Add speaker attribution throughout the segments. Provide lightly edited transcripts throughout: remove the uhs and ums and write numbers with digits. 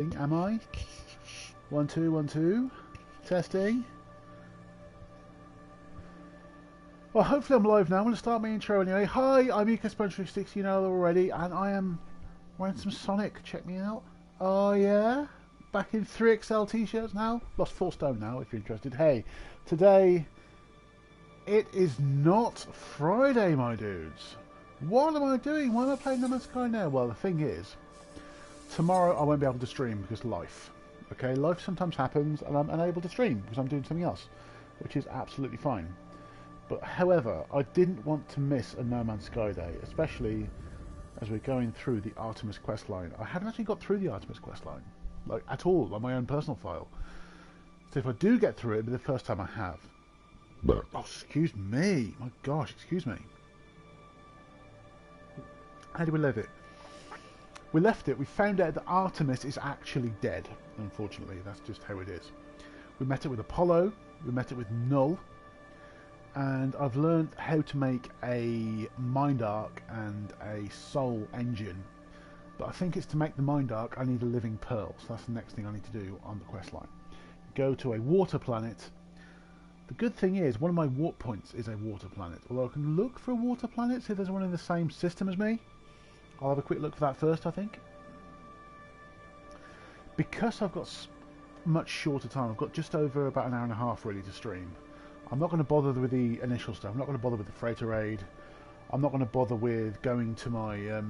Speaker 1: Am I? 1 2 1 2. Testing. Well, hopefully I'm live now. I'm going to start my intro anyway. Hi, I'm EcoSponge360, you know already, and I am wearing some Sonic. Check me out. Oh yeah, back in 3XL t-shirts now. Lost 4 stone now, if you're interested. Hey, today it is not Friday, my dudes. What am I doing? Why am I playing No Man's Sky now? Well, the thing is, tomorrow I won't be able to stream because life. Okay, life sometimes happens and I'm unable to stream because I'm doing something else, which is absolutely fine. But however, I didn't want to miss a No Man's Sky day, especially as we're going through the Artemis questline. I haven't actually got through the Artemis questline, like at all, on my own personal file. So if I do get through it, it'll be the first time I have. Oh, excuse me. My gosh, excuse me. How do we leave it? We left it. We found out that Artemis is actually dead. Unfortunately, that's just how it is. We met it with Apollo. We met it with Null. And I've learned how to make a Mind Arc and a Soul engine. But I think it's to make the Mind Arc, I need a living pearl. So that's the next thing I need to do on the quest line. Go to a water planet. The good thing is, one of my warp points is a water planet. Although I can look for a water planet, see if there's one in the same system as me. I'll have a quick look for that first, I think. Because I've got much shorter time, I've got just over about an hour and a half really to stream. I'm not going to bother with the initial stuff. I'm not going to bother with the freighter raid. I'm not going to bother with going to my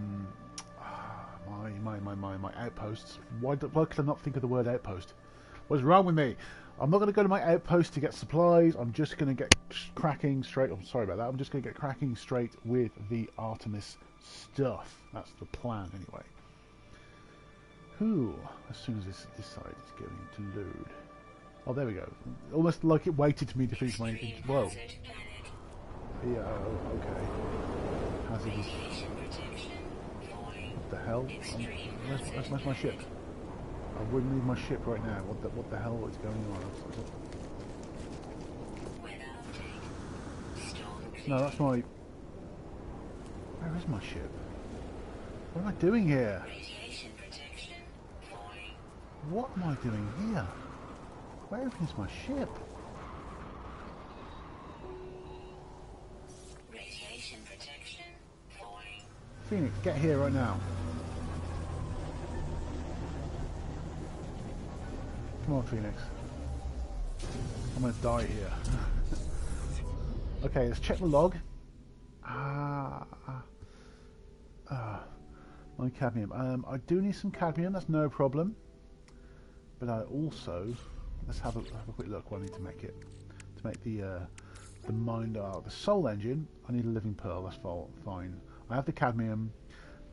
Speaker 1: my outposts. Why could I not think of the word outpost? What's wrong with me? I'm not going to go to my outpost to get supplies. I'm just going to get cracking straight. I'm sorry about that. I'm just going to get cracking straight with the Artemis stuff. That's the plan anyway. Ooh, as soon as this side is going to load. Oh, there we go. Almost like it waited for me to finish my... Whoa. Yeah, oh, okay. Hazardous. What the hell? Where's my ship? I wouldn't leave my ship right now. What the hell is going on? No, that's my... Where is my ship? What am I doing here? What am I doing here? Where is my ship? Phoenix, get here right now. Come on, Phoenix. I'm gonna die here. Okay, let's check the log. My cadmium. I do need some cadmium. That's no problem. But I also let's have a quick look. What I need to make it to make the Mind Arc, the Soul engine. I need a living pearl. That's fine. I have the cadmium,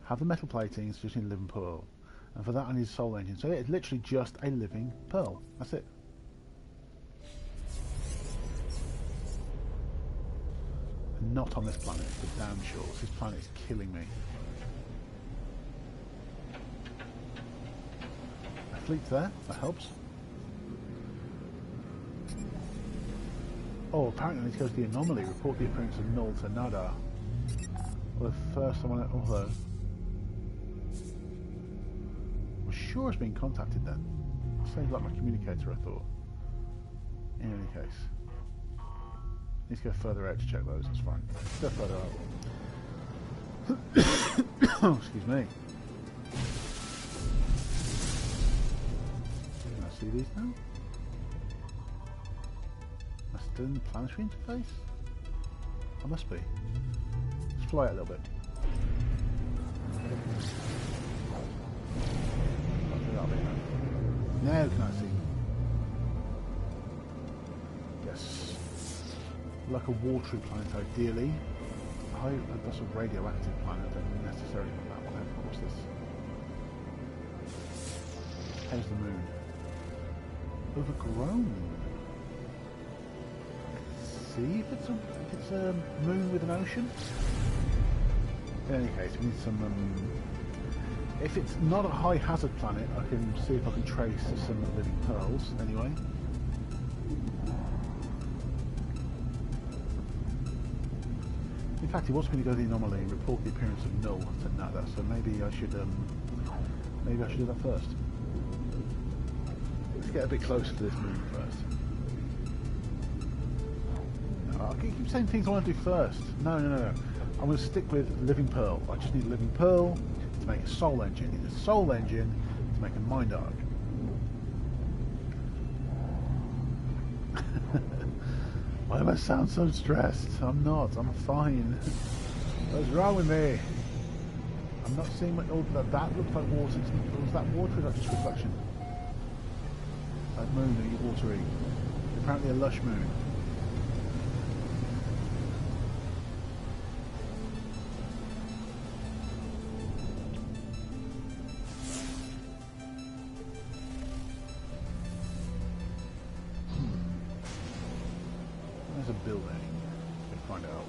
Speaker 1: have the metal plating. So just need a living pearl, and for that I need a Soul engine. So it's literally just a living pearl. That's it. And not on this planet. For damn sure. This planet is killing me. Fleet there, that helps. Oh, apparently I need to go to the anomaly, report the appearance of Null to Nada. Well, first I want to... Although... I'm sure it's been contacted then. Sounds like my communicator, I thought. In any case. Need to go further out to check those, that's fine. Let's go further out. Oh, excuse me. See these now? Am I still in the planetary interface? I must be. Let's fly it a little bit. Now can I see? Yes. Like a watery planet ideally. That's a radioactive planet. I don't necessarily want that one. What's this? How's the moon? Overgrown. Let's see if it's a moon with an ocean. In any case, we need some. If it's not a high hazard planet, I can see if I can trace some living pearls. Anyway. In fact, he wants me to go to the anomaly and report the appearance of Null to Nada. So maybe I should do that first. Let's get a bit closer to this moon first. No, I keep saying things I want to do first. No. I'm going to stick with Living Pearl. I just need a Living Pearl to make a Soul Engine. I need a Soul Engine to make a Mind Arc. Why do I sound so stressed? I'm not. I'm fine. What's wrong with me? I'm not seeing what... Oh, that looked like water. Was that water or was that just reflection? That moon, are you watery? Apparently a lush moon. There's a building. Let's find out.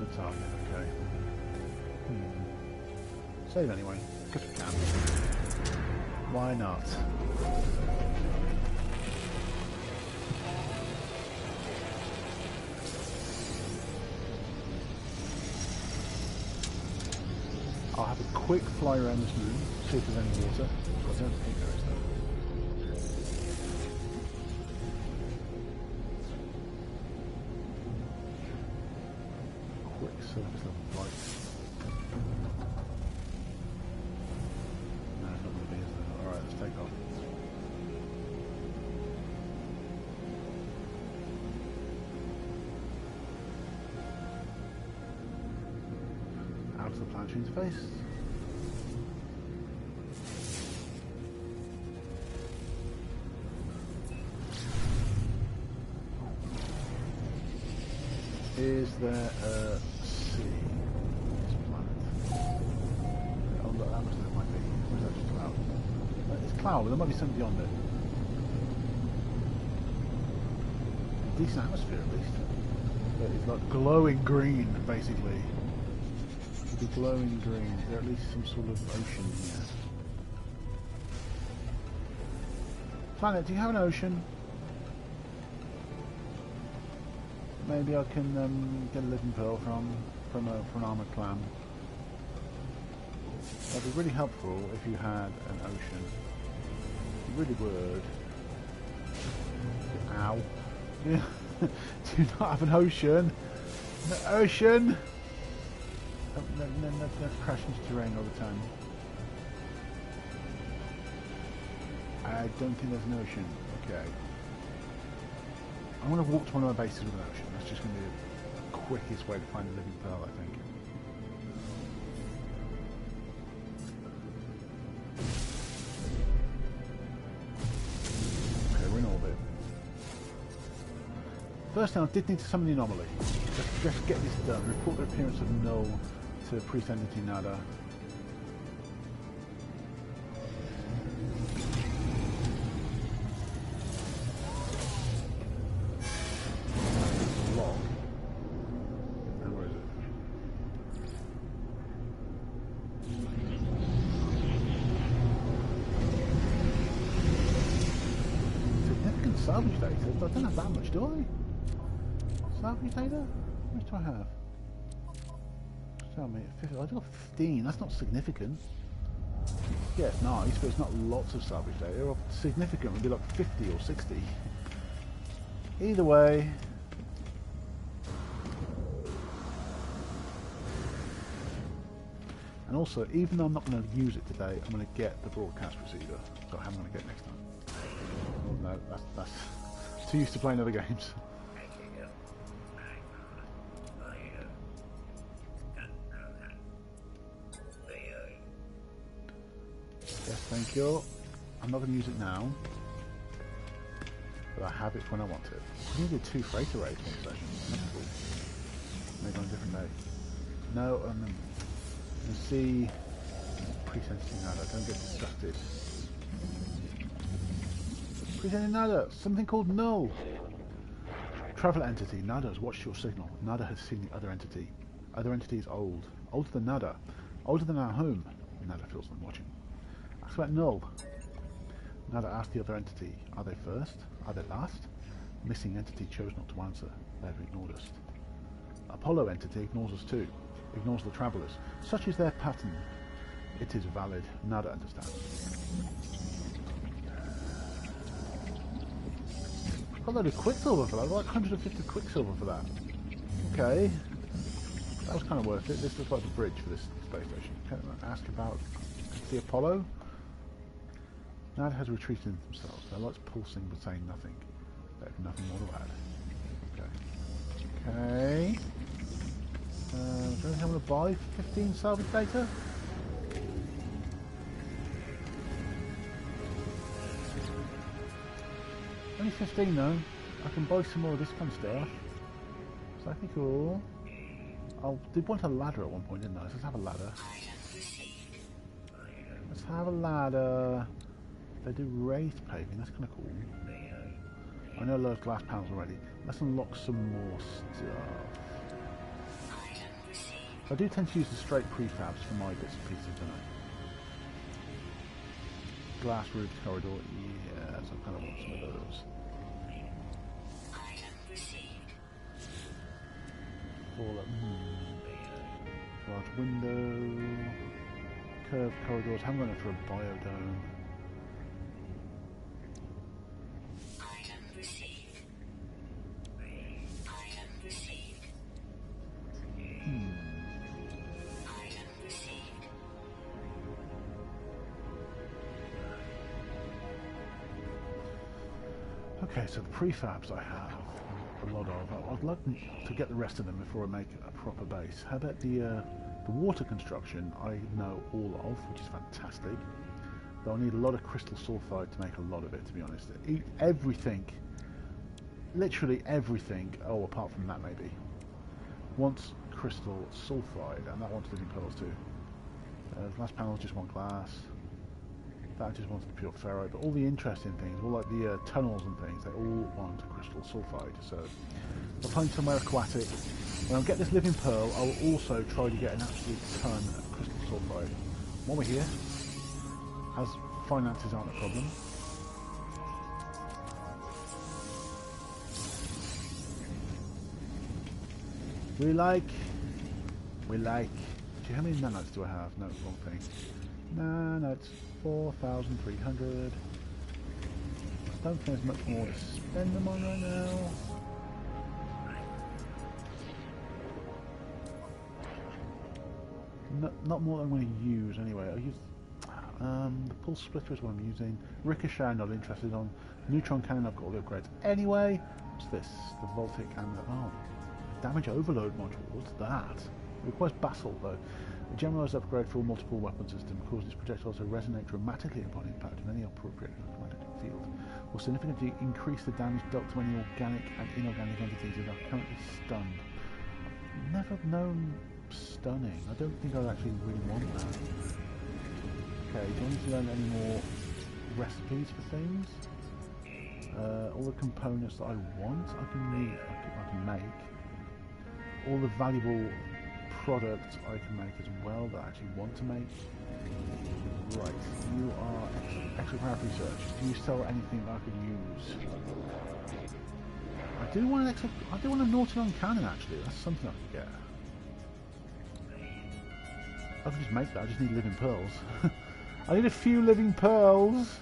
Speaker 1: The target, okay. Save anyway, because we can. Why not? I'll have a quick fly around this moon, see if there's any water. I don't think there is though. Quick surface level flight. No, it's not going to be, is it? Alright, let's take off. Out of the planetary interface. Is there a sea on this planet? Oh look, that looks like it might be. Or is that just cloud? It's cloud, but there might be something beyond it. Decent atmosphere at least. But it's like glowing green, basically. The glowing green. Is there at least some sort of ocean here? Planet, do you have an ocean? Maybe I can get a Living Pearl from an armoured clam. That'd be really helpful if you had an ocean. You really would. Ow. Yeah. Do you not have an ocean? No ocean! Let's crash into terrain all the time. I don't think there's an ocean. Okay. I'm going to walk to one of my bases with an ocean. That's just going to be the quickest way to find a Living Pearl, I think. Okay, we're in orbit. First thing, I did need to summon the anomaly. Just get this done. Report the appearance of null to priest entity Nada. Salvage data? I don't have that much, do I? Salvage data? How much do I have? Tell me, I've got 15, that's not significant. Yeah, it's nice, but it's not lots of salvage data. Or significant would be like 50 or 60. Either way. And also, even though I'm not going to use it today, I'm going to get the broadcast receiver. So I'm going to get it next time. Oh no, that's too used to playing other games. Yes, thank you. I'm not going to use it now, but I have it when I want it. I needed 2 freighter raids one session. That's cool. Maybe on a different day. No, you see, pre-sensing Nada. Don't get distracted. Pre-sensing Nada. Something called null. Traveler entity. Nada has watched your signal. Nada has seen the other entity. Other entity is old. Older than Nada. Older than our home. Nada feels like watching. Ask about null. Now that ask the other entity, are they first? Are they last? Missing entity chose not to answer. They have ignored us. Apollo entity ignores us too. Ignores the travellers. Such is their pattern. It is valid. Nada understands. Got a load of quicksilver for that. Like 150 quicksilver for that. Okay. That was kind of worth it. This looks like the bridge for this space station. Can I ask about the Apollo? Nada has retreated themselves. Their lights pulsing but saying nothing. They have nothing more to add. Okay. Okay. Is there anything I want to buy for 15 salvage data? Only 15 though. I can buy some more of this kind of stuff. So that'd be cool. I did want a ladder at one point, didn't I? So let's have a ladder. Let's have a ladder. They do raised paving, that's kind of cool. I know a lot of glass panels already. Let's unlock some more stuff. I do tend to use the straight prefabs for my bits and pieces, don't I? Glass roofed corridor, yes, I kind of want some of those. Large window, curved corridors. I'm going for a biodome. Okay, so the prefabs I have a lot of. I'd like to get the rest of them before I make a proper base. How about the water construction? I know all of, which is fantastic. Though I need a lot of crystal sulfide to make a lot of it, to be honest. Eat everything, literally everything. Oh, apart from that, maybe. Wants crystal sulfide, and that wants living pearls too. Glass panels just want glass. That just wants the pure ferrite, but all the interesting things, all like the tunnels and things, they all want crystal sulfide. So I'll find somewhere aquatic. When I get this living pearl, I will also try to get an absolute ton of crystal sulfide. While we're here, as finances aren't a problem. We like. Gee, how many nanites do I have? No, wrong thing. Nanites. 4,300. I don't think there's much more to spend them on right now. Not more than I'm going to use anyway. I'll use the pulse splitter is what I'm using. Ricochet I'm not interested on. Neutron cannon I've got all the upgrades. Anyway, what's this? The Voltic and damage overload module. What's that? It requires basalt though. A generalised upgrade for a multiple weapon system causes projectiles to resonate dramatically upon impact in any appropriate magnetic field, will significantly increase the damage dealt to any organic and inorganic entities that are currently stunned. I've never known stunning. I don't think I actually really want that. Okay, do I need to learn any more recipes for things? All the components that I want, I can make. All the valuable products I can make as well that I actually want to make. Right, you are extra research. Do you sell anything that I could use? I do want a Nautilon cannon actually. That's something I could get. I could just make that. I just need living pearls. I need a few living pearls.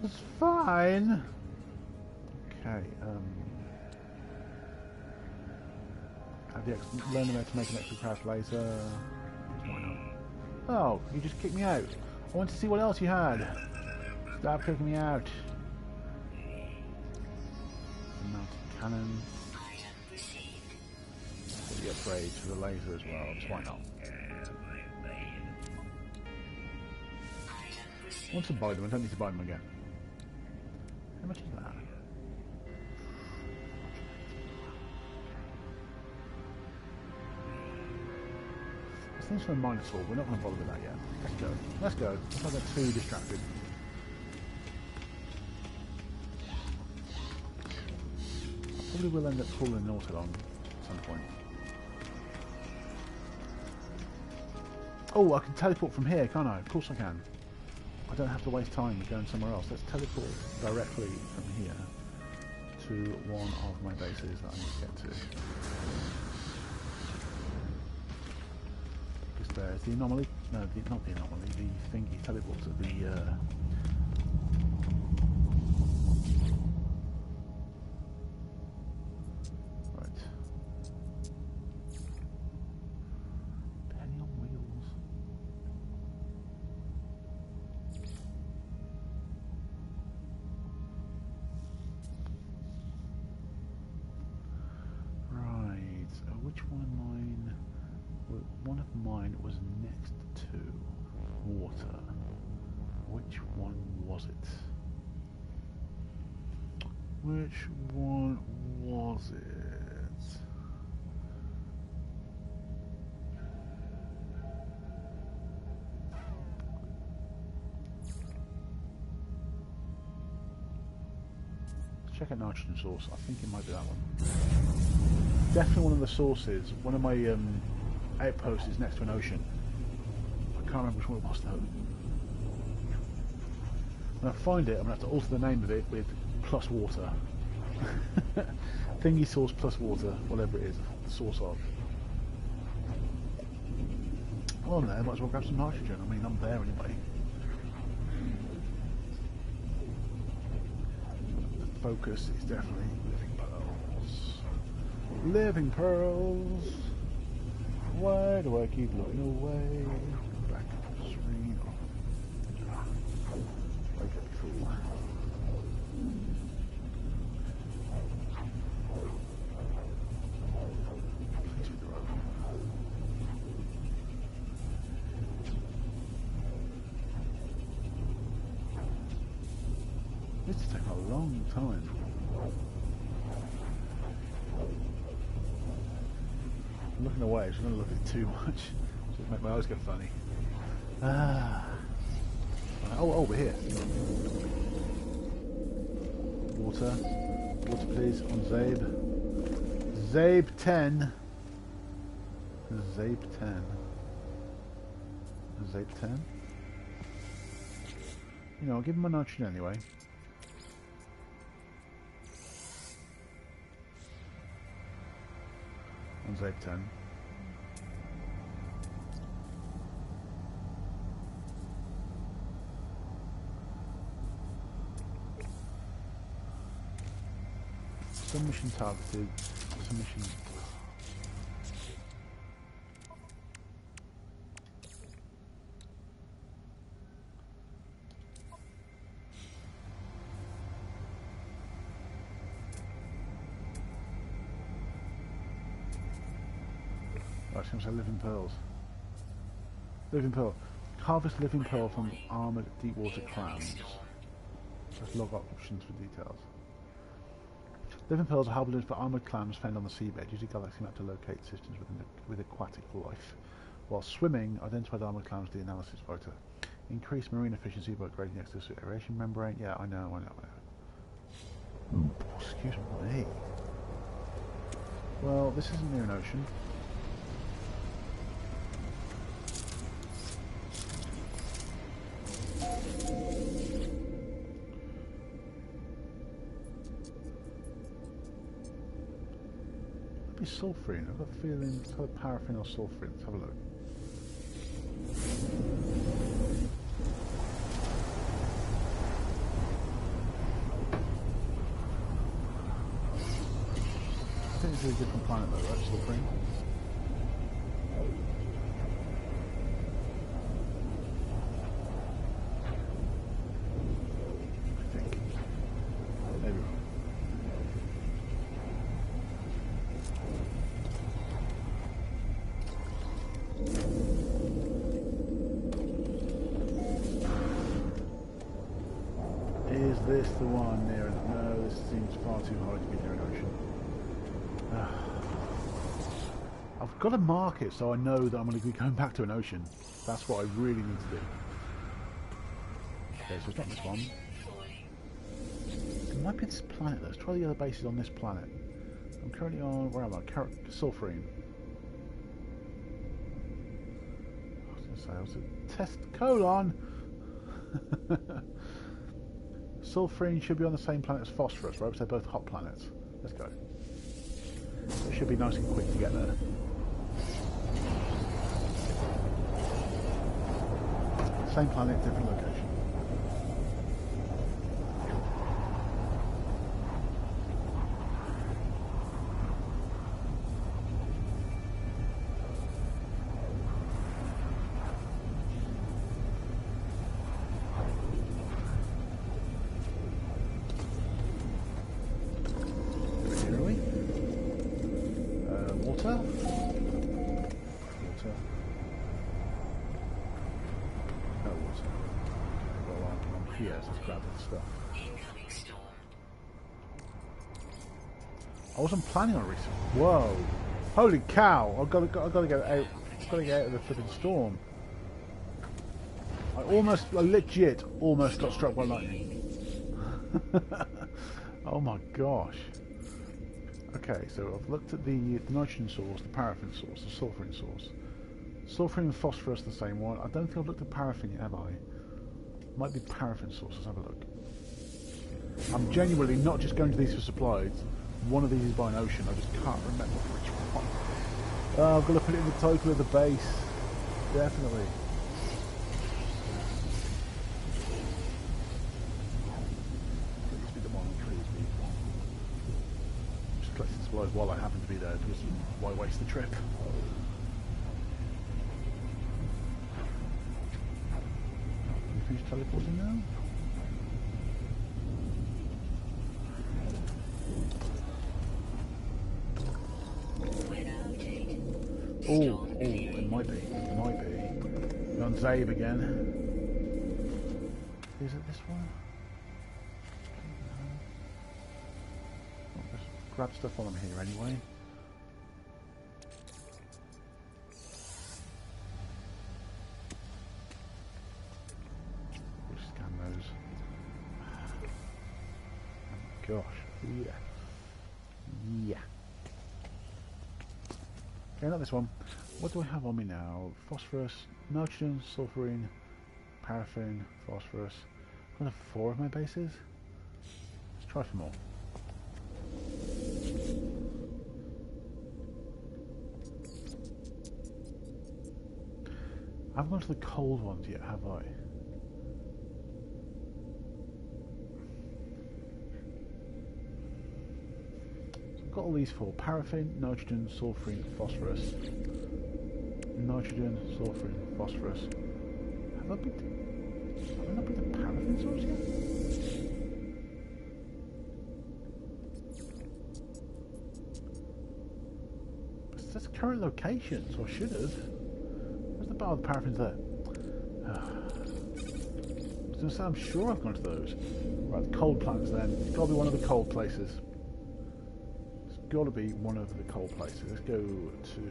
Speaker 1: That's fine. Okay. Learn how to make an extra craft laser. Why not? Oh, you just kicked me out. I want to see what else you had. Stop kicking me out. Mounted cannon. Get the upgrade to the laser as well. Just why not? I want to buy them. I don't need to buy them again. How much is that? Things for the Minotaur, we're not going to bother with that yet. Let's go. Let's go. Let's not get too distracted. I probably will end up pulling an Nautilon at some point. Oh, I can teleport from here, can't I? Of course I can. I don't have to waste time going somewhere else. Let's teleport directly from here to one of my bases that I need to get to. Because there's the anomaly. No, not the anomaly. The thingy teleporter. Right. Penny on wheels. Which one of mine? One of mine was next to water. Which one was it? Which one was it? Let's check out nitrogen source. I think it might be that one. Definitely one of the sources. One of my outposts is next to an ocean. I can't remember which one it was though. When I find it, I'm going to have to alter the name of it with plus water. Thingy source plus water, whatever it is, the source of. Oh no, might as well grab some nitrogen. I mean, I'm there anyway. The focus is definitely living pearls. Living pearls. Why do I keep looking away? Back to the screen. Wake up, you fool. Please be the road. This is taking a long time. I'm looking away, so I'm not looking too much. Just make my eyes go funny. Oh, we're here. Water. Water, please, on Zabe. Zabe 10. Zabe 10. Zabe 10? You know, I'll give him my nitrogen anyway. On Zabe 10. Submission targeted. Submission. Right, seems like living pearls. Living pearl. Harvest living pearl from armored deep water clams. Let's log options for details. Living pearls are harbored for armoured clams found on the seabed. Use a galaxy map to locate systems with aquatic life. While swimming, identify the armoured clams with the analysis photo. Increase marine efficiency by upgrading the exosuit aeration membrane. Yeah, I know. Excuse me. Well, this isn't near an ocean. Sulfurine. I've got a feeling it's called Paraphernal sulfurine. Let's have a look. I think it's a different planet though, right? Sulfurine. I think. Maybe wrong. Is this the one near it? No, this seems far too high to be near an ocean. I've got to mark it so I know that I'm going to be going back to an ocean. That's what I really need to do. Okay, so it's not this one. It might be this planet though. Let's try the other bases on this planet. I'm currently on, where am I? Sulfurine. I was going to say, I was a test colon. Sulfurine should be on the same planet as phosphorus, right? Because they're both hot planets. Let's go. It should be nice and quick to get there. Same planet, different location. I wasn't planning on research. Whoa! Holy cow! I've got to get out. I've got to get out of the flipping storm. I legit almost got struck by lightning. Oh my gosh! Okay, so I've looked at the nitrogen source, the paraffin source, the sulfurine source. Sulfurine and phosphorus, the same one. I don't think I've looked at paraffin yet, have I? Might be paraffin source. Let's have a look. I'm genuinely not just going to these for supplies. One of these is by an ocean. I just can't remember which one. Oh, I've got to put it in the title of the base. Definitely. Please be the Monolith, please be. Just collecting supplies while I happen to be there, because why waste the trip? You finished teleporting now? Oh, it might be. It might be. We're on Zabe again. Is it this one? I'll just grab stuff while I'm here anyway. We'll scan those. Oh gosh. Yeah. Yeah. Okay, not this one. What do I have on me now? Phosphorus, nitrogen, sulfurine, paraffin, phosphorus. I've got 4 of my bases. Let's try for more. I haven't gone to the cold ones yet, have I? Got all these 4: paraffin, nitrogen, sulfurine, phosphorus. Nitrogen, sulfurine, phosphorus. Have I not been the paraffin source yet? But that's current location, so I should have. Where's the bar of the paraffins there? I was going to say, I'm sure I've gone to those. Right, the cold planets then. It's got to be one of the cold places. Got to be one of the cold places. Let's go to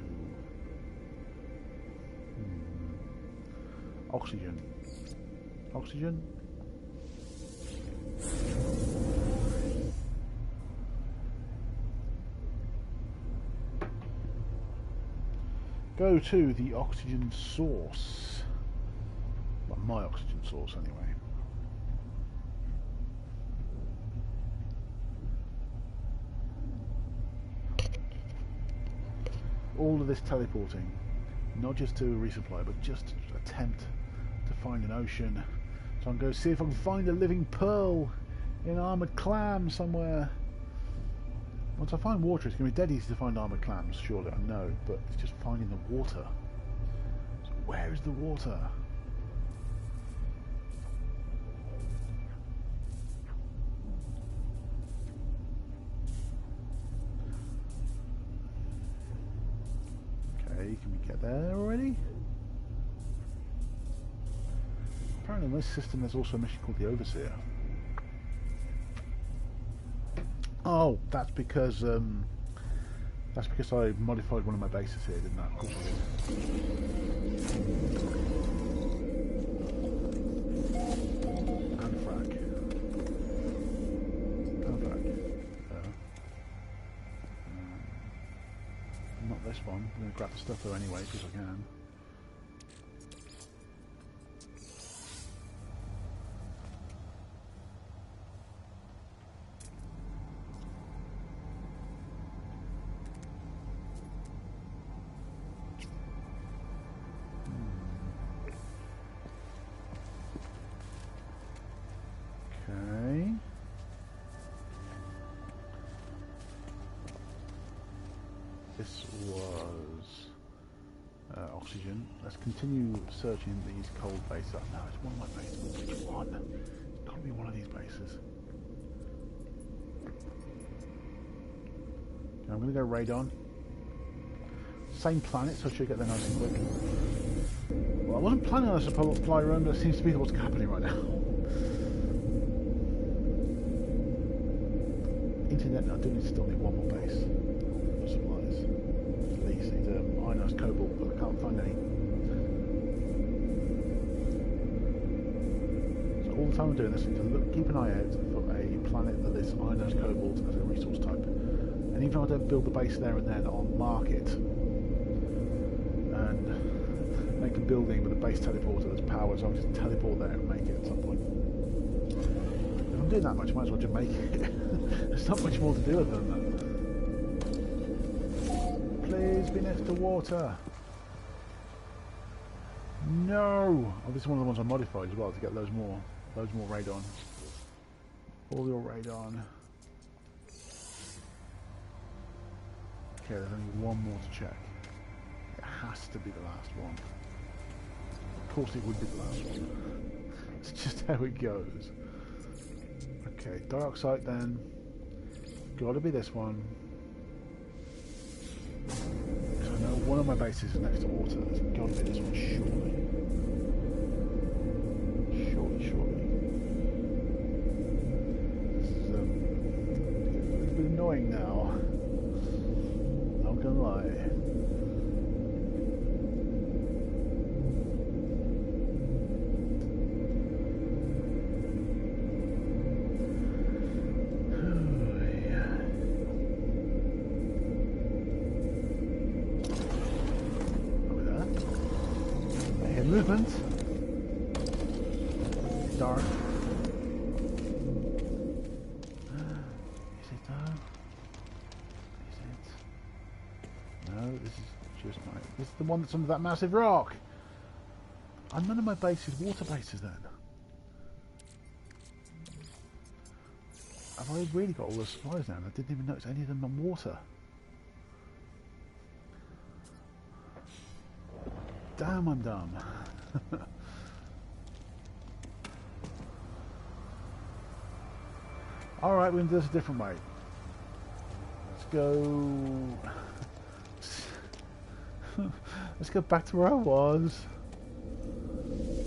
Speaker 1: oxygen. Oxygen. Go to the oxygen source. Well, my oxygen source, anyway. All of this teleporting, not just to resupply, but just to attempt to find an ocean. So I'm going to see if I can find a living pearl in armoured clams somewhere. Once I find water, it's going to be dead easy to find armoured clams, surely, I know, but it's just finding the water. So where is the water? Can we get there already? Apparently in this system there's also a mission called the Overseer. Oh, that's because I modified one of my bases here, didn't I? Of course I did. And frag. Not this one. I'm going to grab the stuff though anyway, because I can. Okay. This was oxygen. Let's continue searching these cold bases. No, it's one of my bases. Which one? It's got to be one of these bases. Okay, I'm going to go Radon. Same planet, so I should get there nice and quick. Well, I wasn't planning on a supply run, but it seems to be what's happening right now. Internet, I do still need one more base for supplies. At least need ionized cobalt, but I can't find any. So all the time I'm doing this, I need to keep an eye out for a planet that is ionized cobalt as a resource type. And even if I don't build the base there and then, I'll mark it and make a building with a base teleporter that's powered, so I'll just teleport there and make it at some point. If I'm doing that much, I might as well just make it. There's not much more to do other than that. Please be next to water. No! Oh, this is one of the ones I modified as well to get loads more radon. All your radon. Okay, there's only one more to check. It has to be the last one. Of course it would be the last one. It's just how it goes. Okay, dioxide then. Gotta be this one. Because I know one of my bases is next to water. It's gotta be this one, surely. Surely. This is a little bit annoying now. I'm gonna lie. Movement. Dark. Is it though? Is it? No, this is just my... This is the one that's under that massive rock. And none of my bases water bases then. Have I really got all the supplies now? I didn't even notice any of them on water. Damn, I'm dumb. Alright, we're going to do this a different way. Let's go... Let's go back to where I was.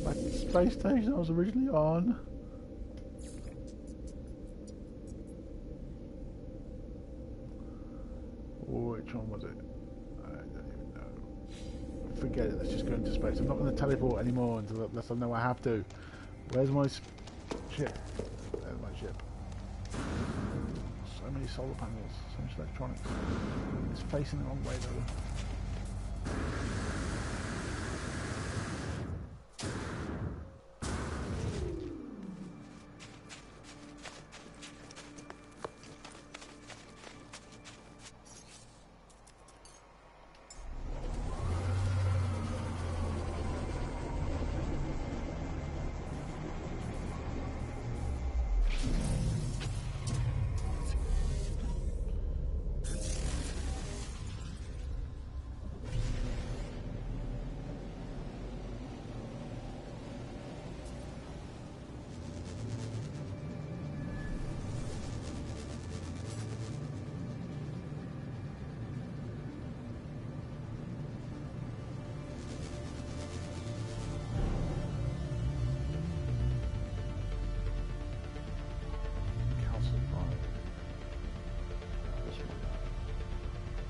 Speaker 1: Back to the space station I was originally on. Which one was it? Forget it, let's just go into space. I'm not going to teleport anymore unless I know I have to. Where's my ship? There's my ship. So many solar panels, so much electronics. It's facing the wrong way though.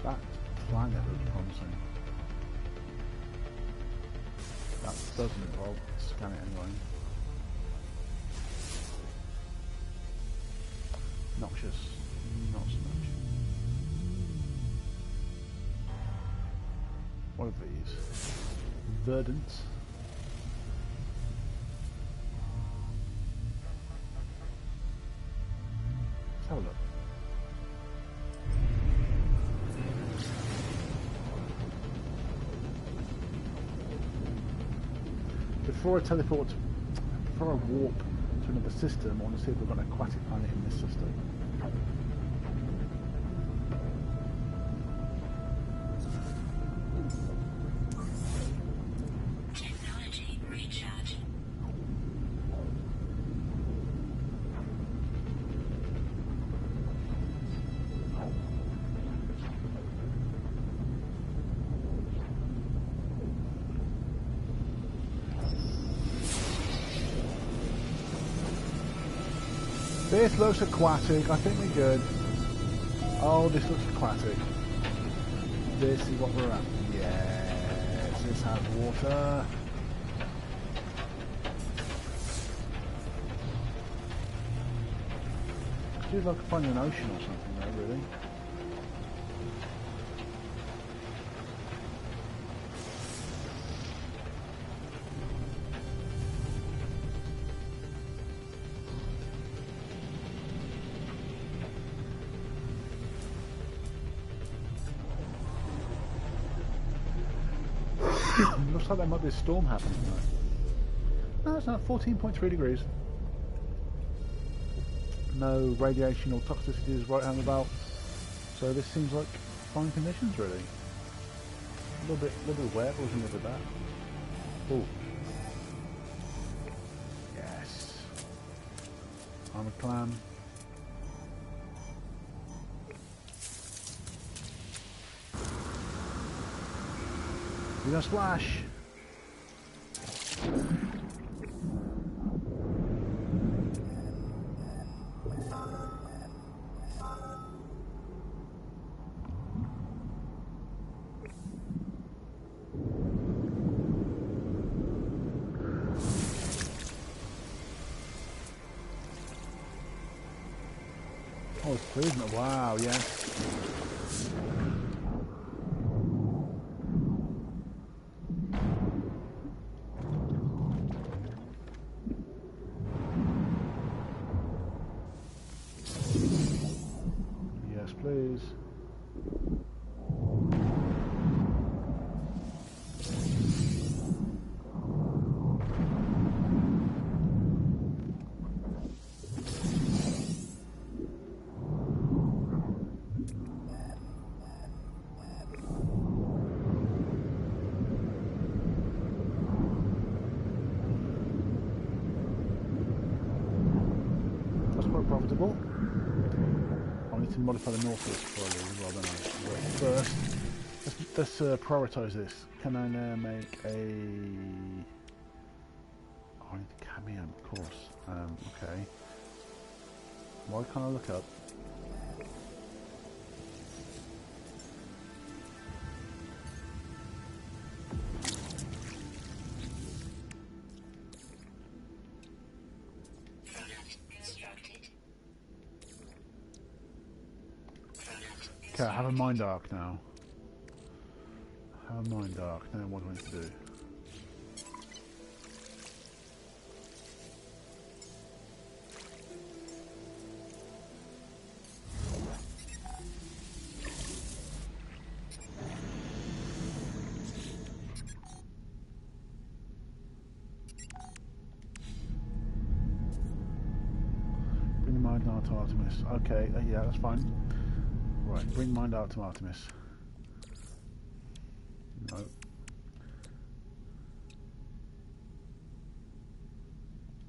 Speaker 1: That planet looks promising. That doesn't involve scan it anyway. Noxious. Not so much. What are these? Verdant. Let's have a look. Before I warp to to another system. I want to see if we've got an aquatic planet in this system.
Speaker 2: Technology recharge.
Speaker 1: This looks aquatic. I think we're good. Oh, this looks aquatic. This is what we're at. Yes, this has water. Feels like finding an ocean or something though, really. Looks like there might be a storm happening though. No, it's not. 14.3 degrees. No radiation or toxicity is right hand about. So this seems like fine conditions really. A little bit wet, or a little bit bad. Oh. Yes. I'm a clam. We're gonna splash. Oh, it's clear, isn't it? Wow, yes. Yes, please. Profitable. I need to modify the Nautilus before I leave, rather than first. Let's prioritise this. Can I now make a? Oh, I need a cadmium, of course. Okay. Why can't I look up? Okay, I have a mind arc now. I have a mind arc. Now what do I need to do? Bring the mind arc to Artemis. Okay, yeah, that's fine. Right, bring mind out to Artemis. No.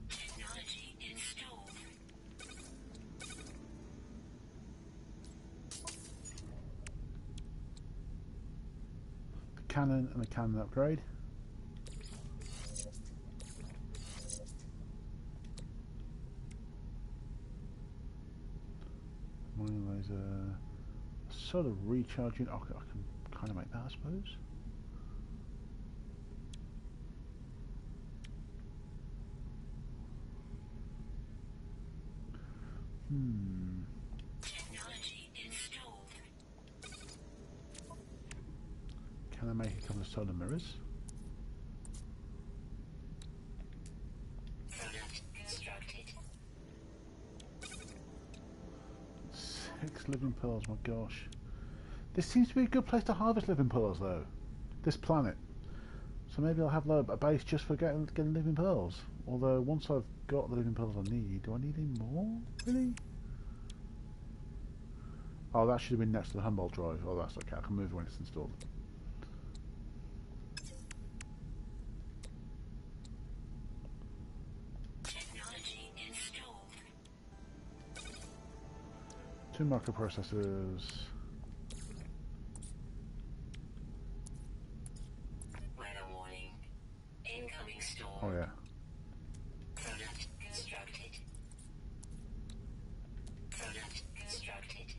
Speaker 2: Technology installed.
Speaker 1: The cannon and the cannon upgrade. Mining laser. Sort of recharging. Oh, I can kind of make that, I suppose.
Speaker 2: Technology installed.
Speaker 1: Can I make a couple of solar mirrors?
Speaker 2: Product constructed.
Speaker 1: 6 living pearls, my gosh. This seems to be a good place to harvest living pearls, though. This planet. So maybe I'll have a base just for getting living pearls. Although once I've got the living pearls I need, do I need any more? Really? Oh, that should have been next to the Humboldt drive. Oh, that's okay. I can move when it's installed.
Speaker 2: Technology installed.
Speaker 1: 2 microprocessors.
Speaker 2: Weather warning. Incoming storm.
Speaker 1: Oh yeah.
Speaker 2: Product constructed. Product constructed.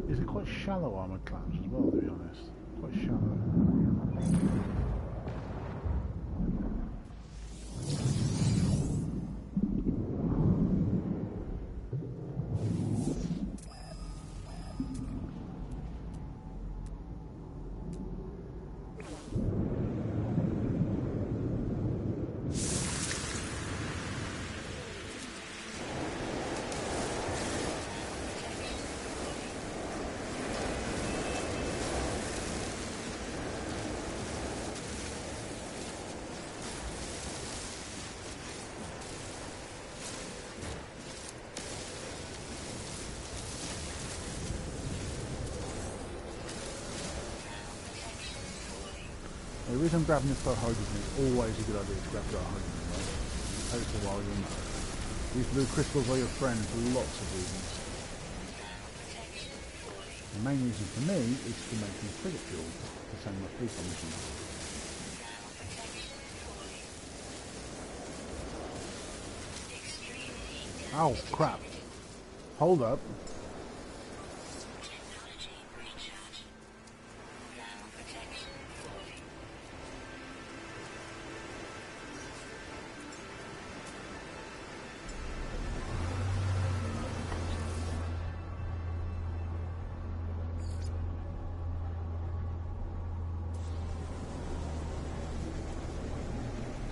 Speaker 1: Is it quite shallow armoured clams as well, to be honest? Quite shallow. The reason I'm grabbing this for hydrogen is always a good idea to grab that hydrogen, right? It takes a while, you know. These blue crystals are your friends for lots of reasons. The main reason for me is to make me frigate fuel to send my fleet on missions. Oh crap! Hold up.
Speaker 2: Technology recharge. Now protection falling.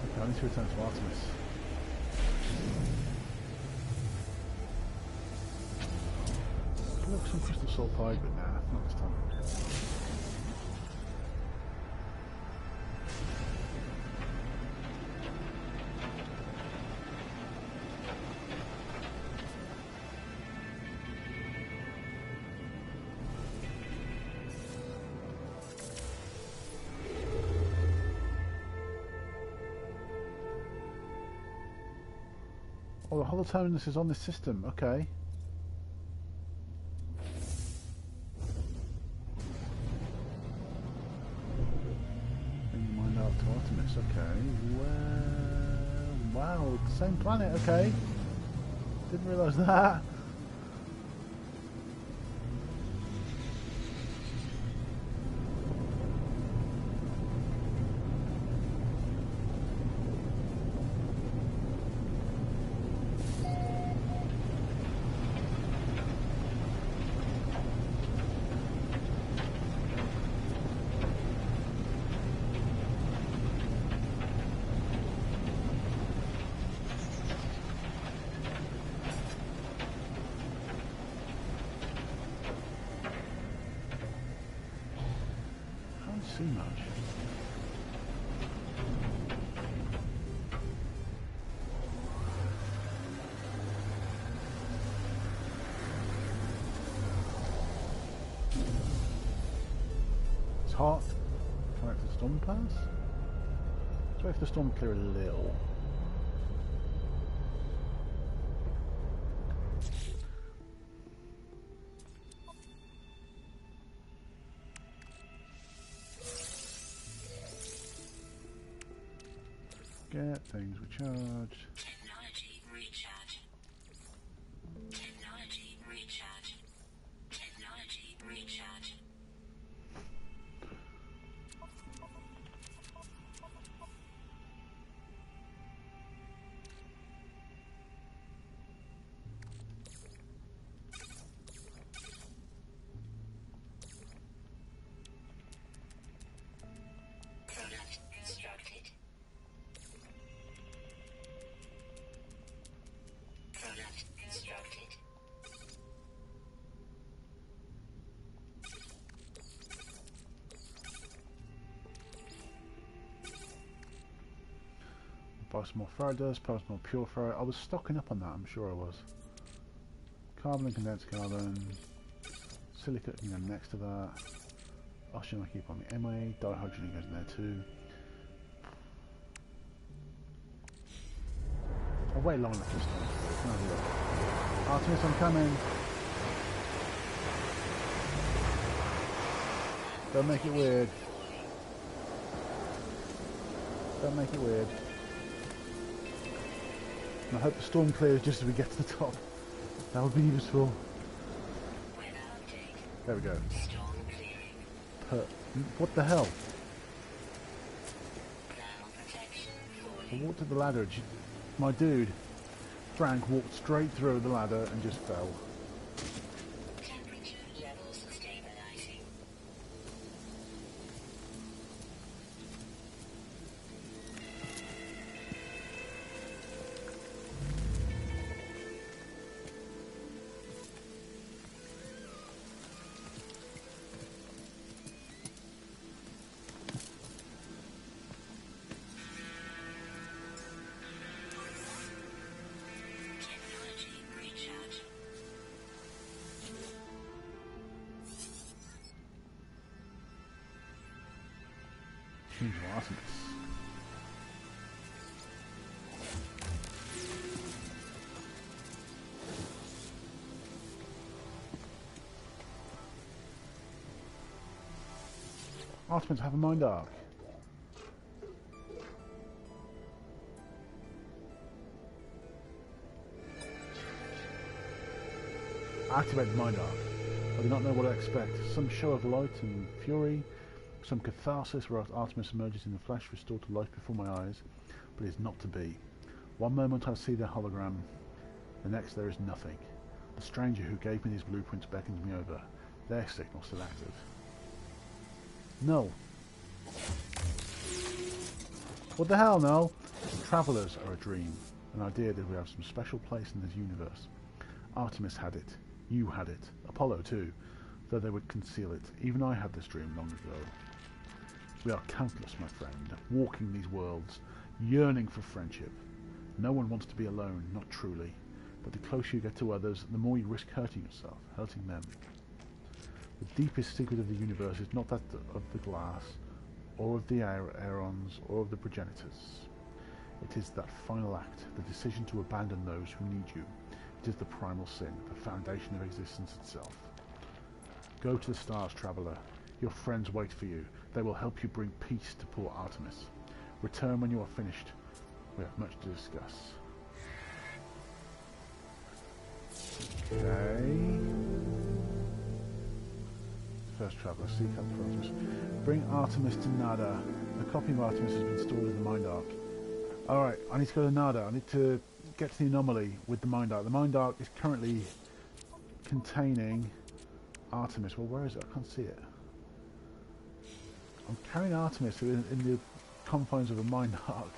Speaker 1: Okay, I need to return to Artemis. Look, some crystal sulfide, but nah, not this time. Oh, the holoterminus is on this system, okay. Mind out to Artemis, okay. Well, wow, same planet, okay. Didn't realise that. See much. It's hot. Connect to the storm pass. Let's wait for the storm to clear a little. Get things recharged.
Speaker 2: Technology recharge. Technology recharge. Technology recharge.
Speaker 1: Buy some more ferro dust, buy some more pure ferro. I was stocking up on that, I'm sure I was. Carbon and condensed carbon. Silicate can go next to that. Oxygen I keep on the MA. Dihydrogen goes in there too. I'll wait long enough this time. Can I have a look? Artemis, I'm coming. Don't make it weird. Don't make it weird. And I hope the storm clears just as we get to the top. That would be useful. There we go. What the hell? I walked up the ladder. My dude, Frank, walked straight through the ladder and just fell.
Speaker 2: Temperature levels stabilizing. Technology recharge.
Speaker 1: Huge Artemis. Artemis have a mind arc. Activate the mind arc. I do not know what I expect. Some show of light and fury, some catharsis where Artemis emerges in the flesh, restored to life before my eyes, but it is not to be. One moment I see their hologram, the next there is nothing. The stranger who gave me these blueprints beckons me over. Their signal still active. No. What the hell, no? Travellers are a dream, an idea that we have some special place in this universe. Artemis had it. You had it. Apollo too, though they would conceal it. Even I had this dream long ago. We are countless, my friend, walking these worlds, yearning for friendship. No one wants to be alone, not truly. But the closer you get to others, the more you risk hurting yourself, hurting them. The deepest secret of the universe is not that of the glass, or of the aerons, or of the progenitors. It is that final act, the decision to abandon those who need you. It is the primal sin, the foundation of existence itself. Go to the stars, traveller. Your friends wait for you. They will help you bring peace to poor Artemis. Return when you are finished. We have much to discuss. Okay. First traveller, seek out for Artemis. Bring Artemis to Nada. A copy of Artemis has been stored in the Mind Arc. Alright, I need to go to Nada. I need to get to the anomaly with the Mind Arc. The Mind Arc is currently containing Artemis. Well, where is it? I can't see it. I'm carrying Artemis in the confines of a Mind Arc.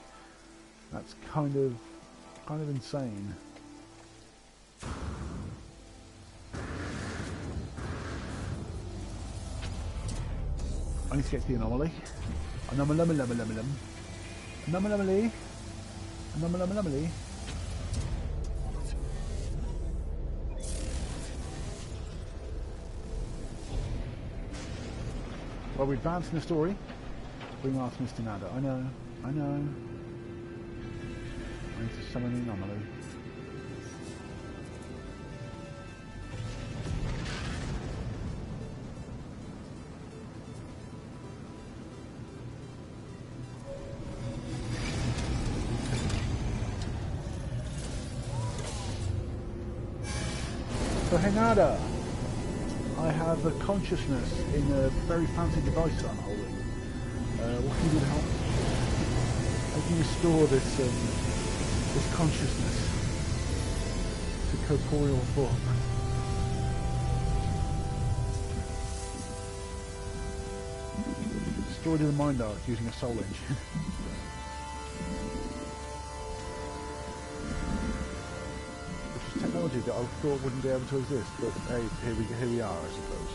Speaker 1: That's kind of insane. I need to get to the anomaly. Anomaly. Well, we're advancing the story. Bring Artemis to Nada. I know. I need to summon the anomaly. So hey Nada, I have a consciousness in a very fancy device that I'm holding. What can you do to help? How can you restore this this consciousness to corporeal form? Destroyed in the Mind Arc using a soul engine. Technology that I thought wouldn't be able to exist, but hey, here we are, I suppose.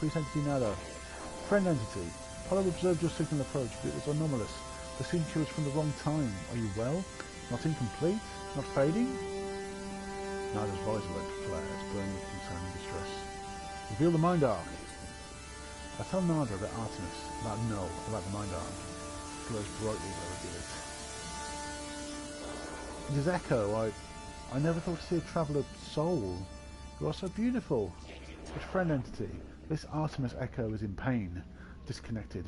Speaker 1: Priest entity Nada. Friend entity. Apollo observed your signal approach, but it was anomalous. The signature was from the wrong time. Are you well? Not incomplete? Not fading? Nada's visor went flares, burning with concern and distress. Reveal the mind arc. I tell Nada that Artemis, about Null, about the mind arc. It glows brightly when I reveal it. It is Echo. I never thought to see a traveller soul. You are so beautiful. But friend entity, this Artemis Echo is in pain, disconnected.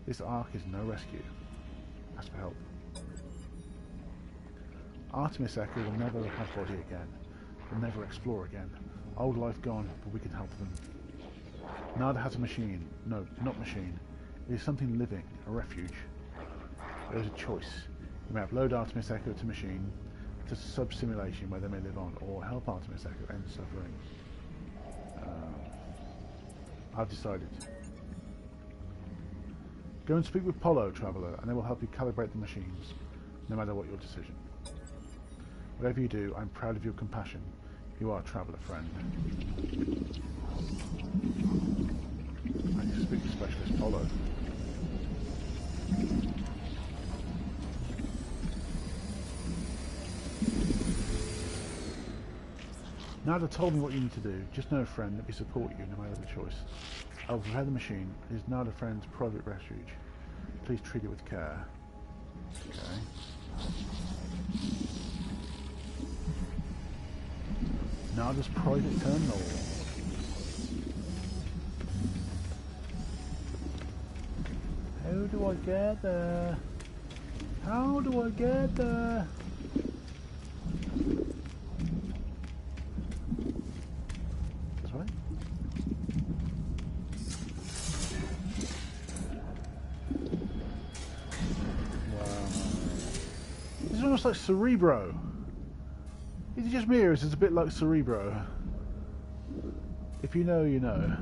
Speaker 1: This arc is no rescue. Ask for help. Artemis Echo will never have body again. Will never explore again. Old life gone, but we can help them. Nada has a machine. No, not machine. It is something living, a refuge. There is a choice. You may upload Artemis Echo to machine, to sub-simulation where they may live on, or help Artemis Echo end suffering. I've decided. Go and speak with Polo, Traveller, and they will help you calibrate the machines, no matter what your decision. Whatever you do, I'm proud of your compassion. You are a Traveller friend. I need to speak to Specialist Polo. Nada told me what you need to do. Just know, friend, that we support you no matter the choice. I will prepare the machine. It is Nada Friend's private refuge. Please treat it with care. Okay. Nada's private terminal. How do I get there? How do I get there? This way? Wow. This is almost like Cerebro. Is it just me or is it a bit like Cerebro? If you know, you know.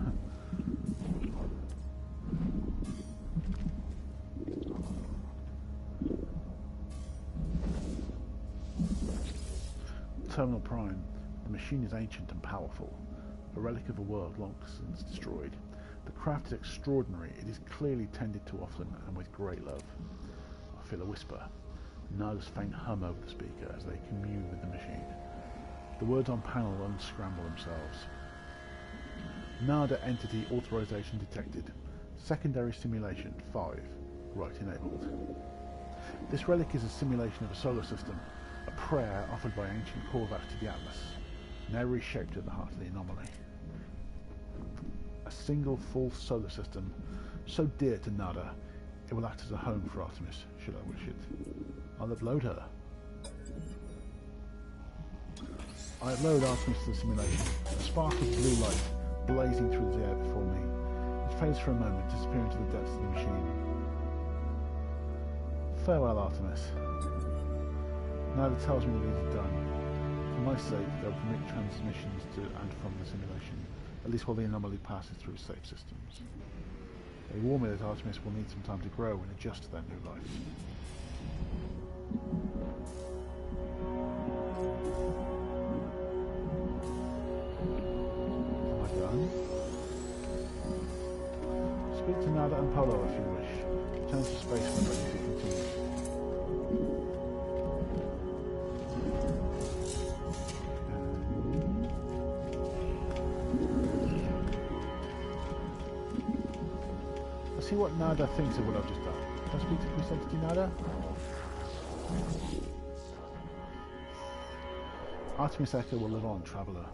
Speaker 1: Terminal Prime. The machine is ancient and powerful, a relic of a world long since destroyed. The craft is extraordinary. It is clearly tended to often and with great love. I feel a whisper. Nada's faint hum over the speaker as they commune with the machine. The words on panel unscramble themselves. Nada entity authorization detected. Secondary simulation 5. Right enabled. This relic is a simulation of a solar system, a prayer offered by ancient Korvax to the Atlas, now reshaped at the heart of the anomaly. A single full solar system, so dear to Nada, it will act as a home for Artemis, should I wish it. I'll upload her. I upload Artemis to the simulation, a spark of blue light blazing through the air before me. It fades for a moment, disappearing into the depths of the machine. Farewell, Artemis. Nada tells me that it is done. For my sake, they'll permit transmissions to and from the simulation, at least while the anomaly passes through safe systems. They warn me that Artemis will need some time to grow and adjust to their new life. Am I done? Speak to Nada and Polo if you wish. Turn to space when ready to continue. Let's see what Nada thinks of what I've just done. Can I speak to Priest Entity Nada? Artemis Echo will live on, Traveller.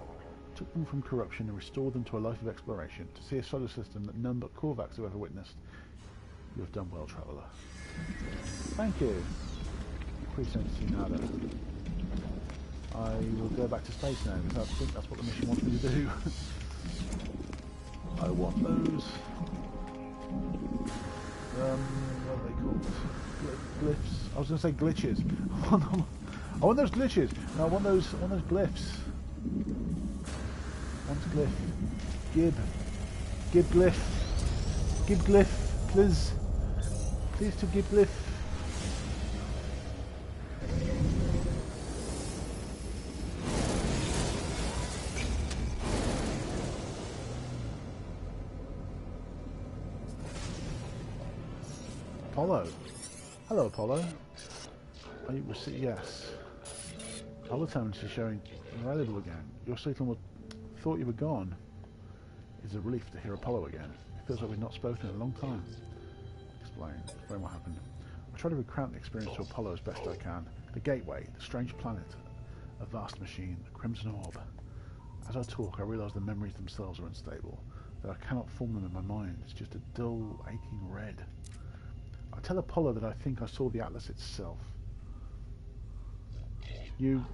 Speaker 1: Took them from corruption and restored them to a life of exploration, to see a solar system that none but Korvax have ever witnessed. You have done well, Traveller. Thank you, Priest Entity Nada. I will go back to space now, because I think that's what the mission wants me to do. I want those... what are they called? Glyphs. I was going to say glitches. I want those glitches. No, I want those glyphs. Want glyph. Gib glyph. Gib glyph, please. Please to gib glyph. Apollo. Hello, Apollo. Are you yes. Apollo terminus is showing available again. Your signal thought you were gone. It's a relief to hear Apollo again. It feels like we've not spoken in a long time. Explain what happened. I try to recount the experience to Apollo as best I can. The gateway, the strange planet, a vast machine, the crimson orb. As I talk, I realise the memories themselves are unstable, that I cannot form them in my mind. It's just a dull, aching red. I tell Apollo that I think I saw the Atlas itself. You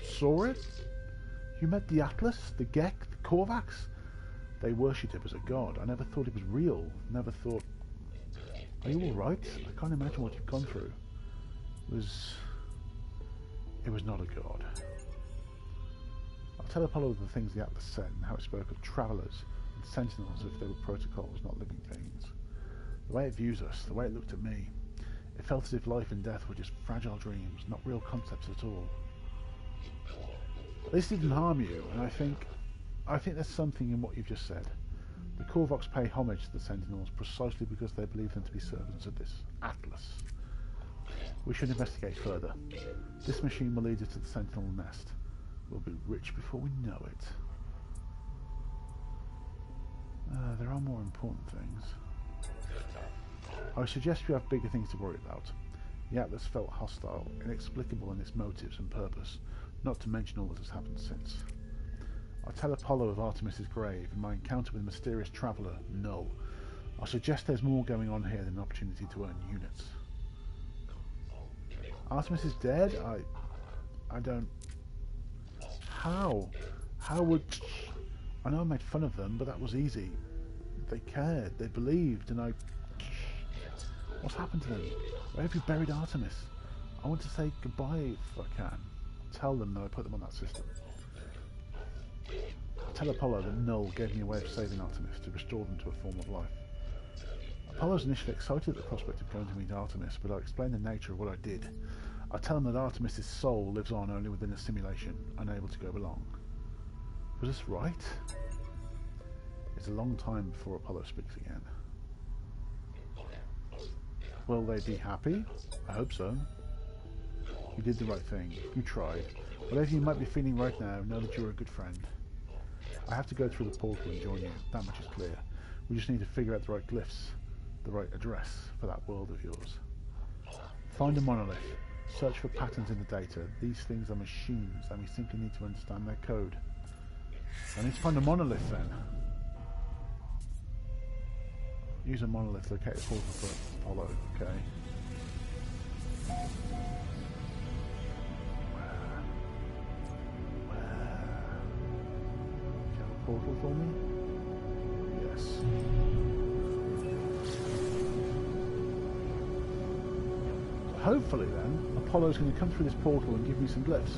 Speaker 1: saw it? You met the Atlas, the Gek, the Korvax? They worshipped it as a god. I never thought it was real. Never thought... Are you alright? I can't imagine what you've gone through. It was not a god. I'll tell Apollo the things the Atlas said and how it spoke of travellers and sentinels as if they were protocols, not living things. The way it views us, the way it looked at me, it felt as if life and death were just fragile dreams, not real concepts at all. This didn't harm you, and I think there's something in what you've just said. The Korvax pay homage to the Sentinels precisely because they believe them to be servants of this Atlas. We should investigate further. This machine will lead us to the Sentinel nest. We'll be rich before we know it. There are more important things. I suggest you have bigger things to worry about. The Atlas felt hostile, inexplicable in its motives and purpose, not to mention all that has happened since. I tell Apollo of Artemis's grave and my encounter with the mysterious traveller, Null. I suggest there's more going on here than an opportunity to earn units. Artemis is dead? I don't... How? How would... I know I made fun of them, but that was easy. They cared, they believed, and I... What's happened to them? Where have you buried Artemis? I want to say goodbye if I can. Tell them that I put them on that system. Tell Apollo that Null gave me a way of saving Artemis to restore them to a form of life. Apollo's initially excited at the prospect of going to meet Artemis, but I explained the nature of what I did. I tell him that Artemis's soul lives on only within a simulation, unable to go along. Was this right? It's a long time before Apollo speaks again. Will they be happy? I hope so. You did the right thing. You tried. Whatever you might be feeling right now, know that you're a good friend. I have to go through the portal and join you. That much is clear. We just need to figure out the right glyphs, the right address for that world of yours. Find a monolith. Search for patterns in the data. These things are machines, and we simply need to understand their code. I need to find a monolith then. Use a monolith, locate the portal for Apollo, okay. Where? Do you have a portal for me? Yes. So hopefully then, Apollo's going to come through this portal and give me some glyphs.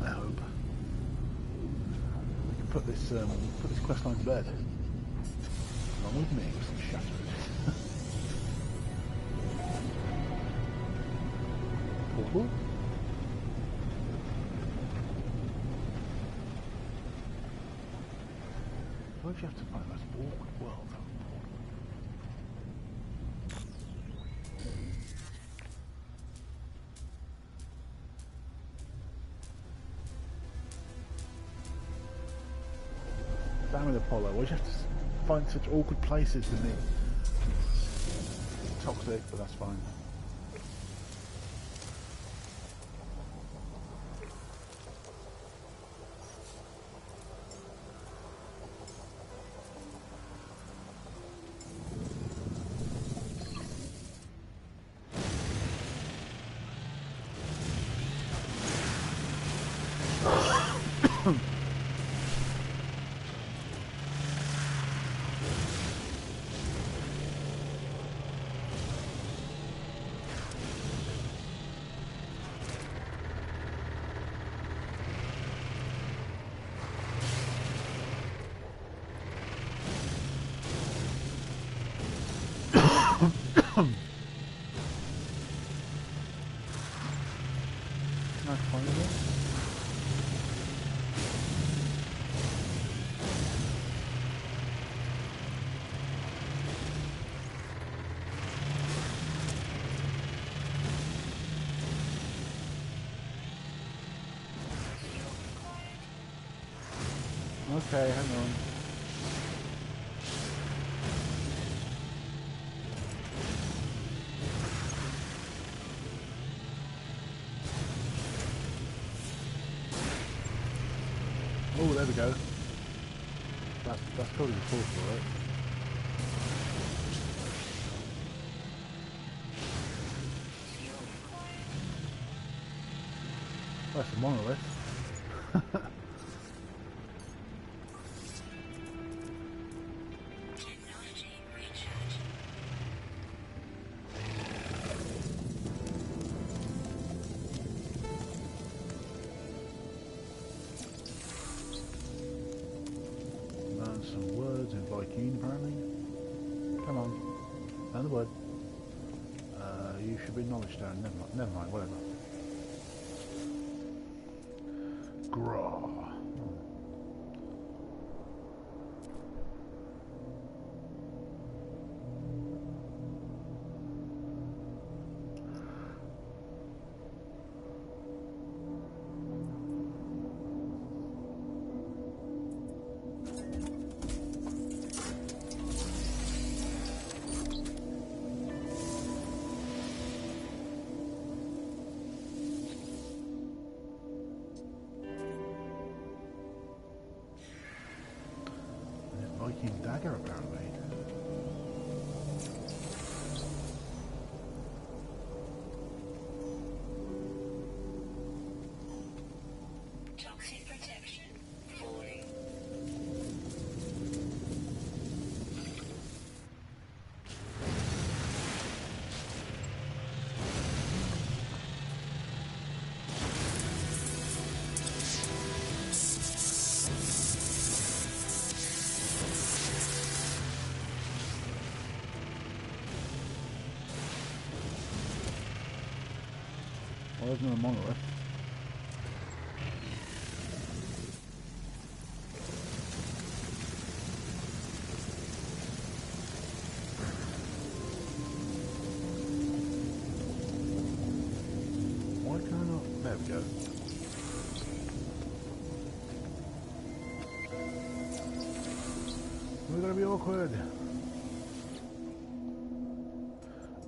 Speaker 1: I hope. We can put this questline to bed. Along with me, some shattered. Portal? Why do you have to find the most awkward world out of the portal? Damn it, Apollo, why do you have to find such awkward places with me? Toxic, but that's fine. Can I find it? Okay, hang on. Oh, there we go. That's probably the full for it. That's a monolith.
Speaker 2: Technology recharge.
Speaker 1: Learn some words in Viking, apparently. Come on. Learn the word. You should be knowledge stone. Never mind, whatever. Graw. Viking dagger, apparently.
Speaker 2: Toxic protection. Falling.
Speaker 1: Well, there's no monolith. Why can I not? There we go. We're gonna be awkward.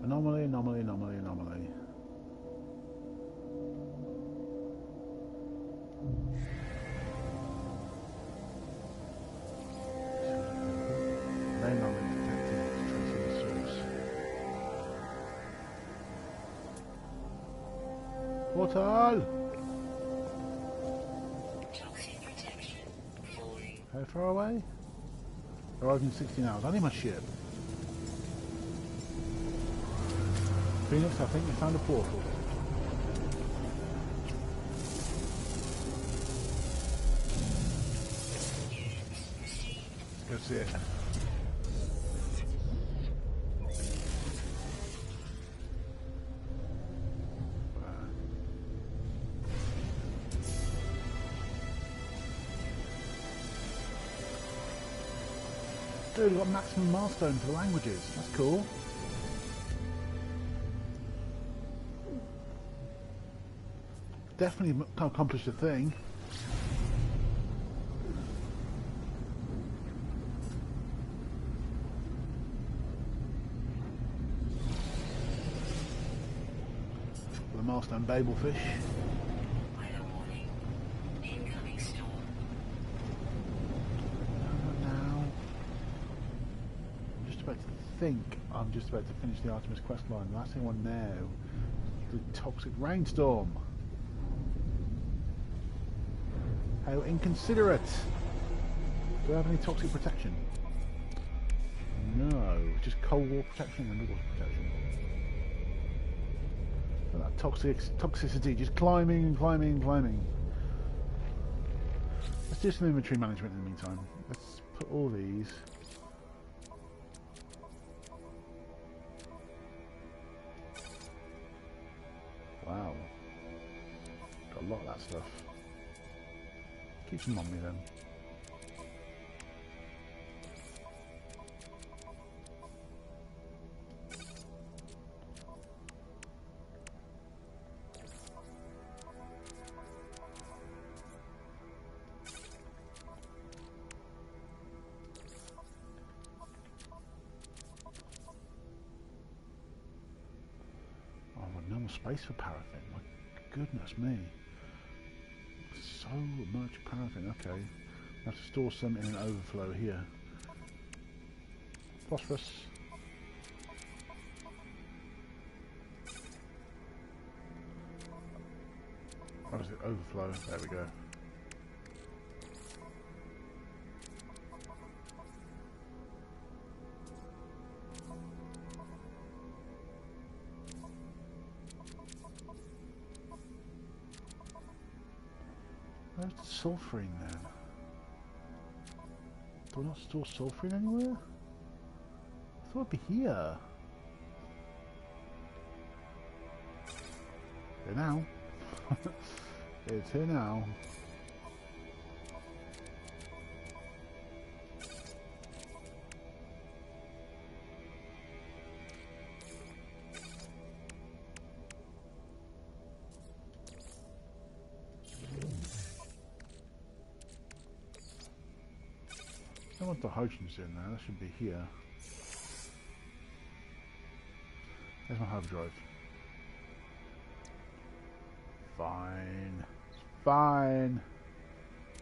Speaker 1: Anomaly, anomaly, anomaly, anomaly. Main knowledge detected, tracing the source. Portal!
Speaker 2: Toxic protection. Falling.
Speaker 1: How far away? Arriving in 16 hours. I need my ship. Phoenix, I think you found a portal. Let's go see it. Dude, we've got maximum milestone for the languages. That's cool. Definitely accomplished a thing. The milestone babelfish.
Speaker 2: Weather warning. Incoming storm.
Speaker 1: Now, I'm just about to finish the Artemis questline. The last thing I want now is the toxic rainstorm. How inconsiderate! Do I have any toxic protection? No, just cold water protection and water protection. But that toxicity just climbing and climbing and climbing. Let's do some inventory management in the meantime. Let's put all these. Wow. Got a lot of that stuff. Keep them on me then. normal space for paraffin. My goodness me. So much paraffin. Okay. I have to store some in an overflow here. Phosphorus. What is it? Overflow. There we go. Where's the sulfurine then? Do I not store sulfurine anywhere? I thought it'd be here. Here now. It's here now. I want the hydrogen's in there. That should be here. There's my hyperdrive. Fine. It's fine.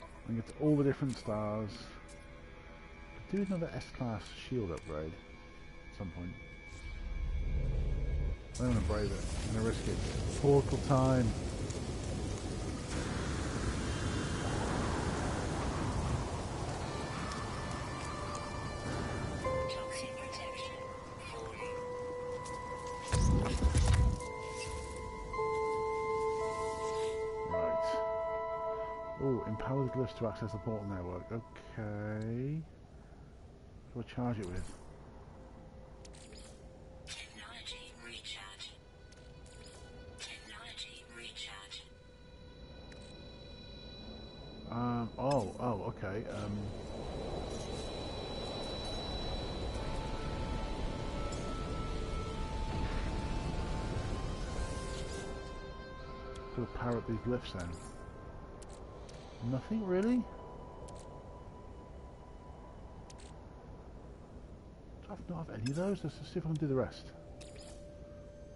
Speaker 1: I can get to all the different stars. Could do another S-class shield upgrade at some point. I don't want to brave it. I'm going to risk it. Portal time. Empower the glyphs to access the portal network. Okay. What do I charge it with?
Speaker 2: Technology recharge. Technology recharge.
Speaker 1: Okay. So power up these glyphs then. Nothing really? Do I not have any of those? Let's see if I can do the rest.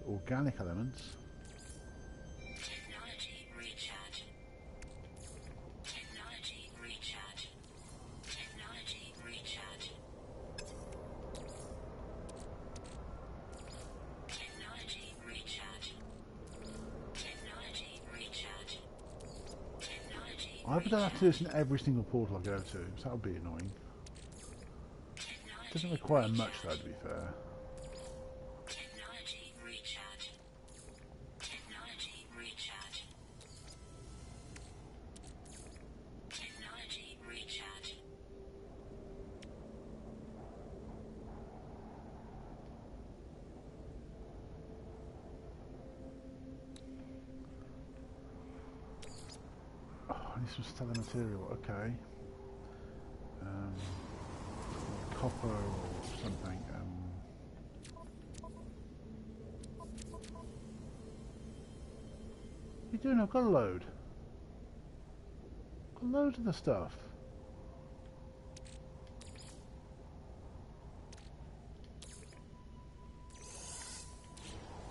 Speaker 1: Organic elements.
Speaker 2: Technology recharge. Technology recharge. Technology recharge. Technology recharge. Technology recharge.
Speaker 1: I hope I don't have to do this in every single portal I go to, because that would be annoying. It doesn't require much though, to be fair.
Speaker 2: Technology recharge. Technology recharge. Technology recharge.
Speaker 1: I need some stellar material, okay. Copper or something. What are you doing? I've got a load. I've got loads of the stuff.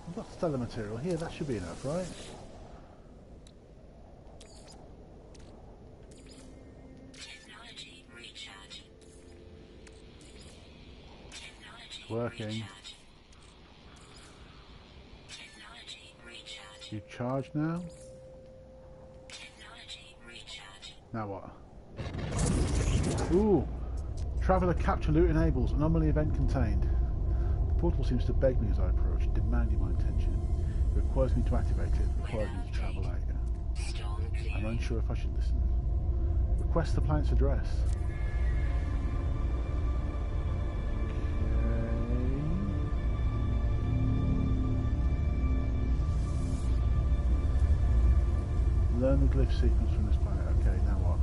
Speaker 1: I've got stellar material here, that should be enough, right? It's working. You charge now? Now what? Ooh! Traveller capture loot enables. Anomaly event contained. The portal seems to beg me as I approach, demanding my attention. It requires me to activate it. It requires me to travel out. I'm unsure if I should listen. Request the planet's address. Learn the glyph sequence from this planet. Okay, now what?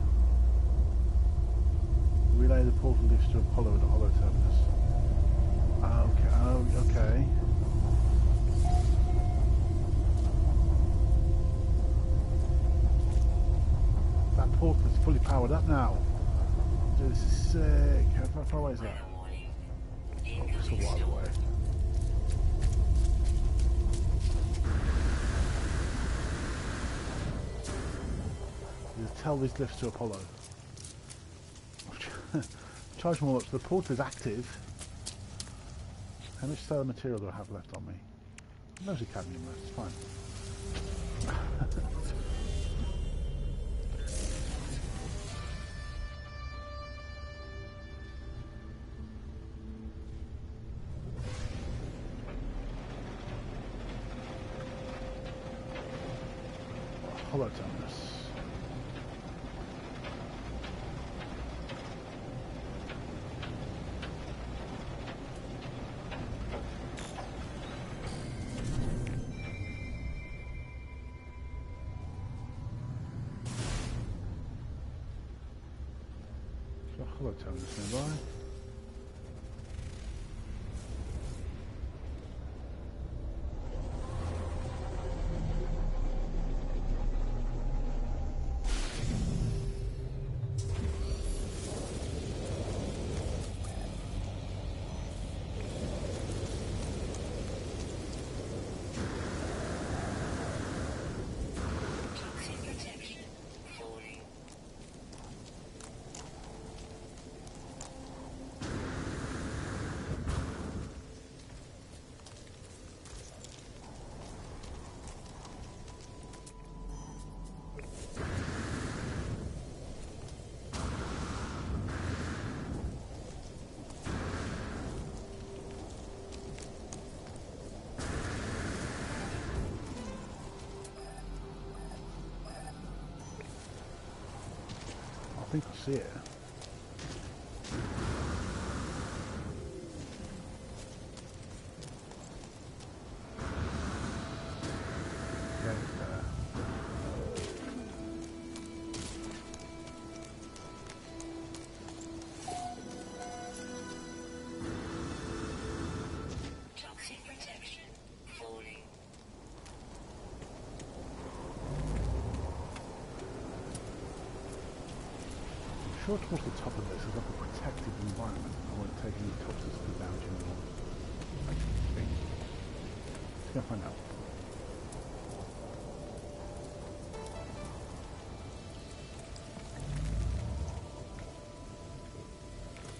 Speaker 1: Relay the portal lifts to Apollo at the Hollow Terminus. Okay. That portal is fully powered up now. This is sick. How far away is that? It's a while away. tell these glyphs to Apollo? Charge them all up so the portal is active. How much stellar material do I have left on me? Loads of cadmium left, it's fine. Hollow Terminus. So Hollow Terminus nearby. I think I see it. Yeah, it's there.
Speaker 2: Toxic protection falling.
Speaker 1: Sure, towards the top of this is like a protected environment. I won't take any toxicity damage anymore. I think. Let's go find out.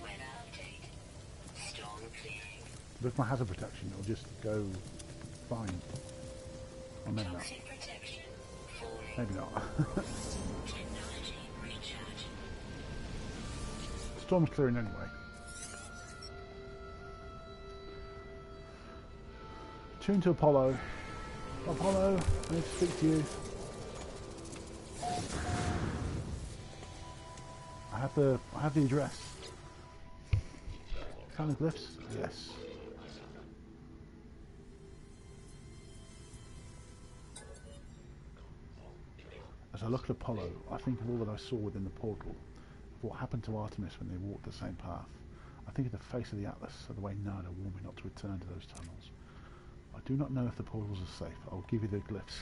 Speaker 2: Weather update. Storm clearing.
Speaker 1: With my hazard protection, it'll just go fine. Or maybe not.
Speaker 2: Toxic protection falling.
Speaker 1: Maybe not.
Speaker 2: Technology recharge.
Speaker 1: Storm's clearing anyway. Tune to Apollo. Apollo, I need to speak to you. I have the address. Found the glyphs? Yes. As I look at Apollo, I think of all that I saw within the portal, of what happened to Artemis when they walked the same path. I think of the face of the Atlas, of the way Nada warned me not to return to those tunnels. I do not know if the portals are safe. I'll give you the glyphs.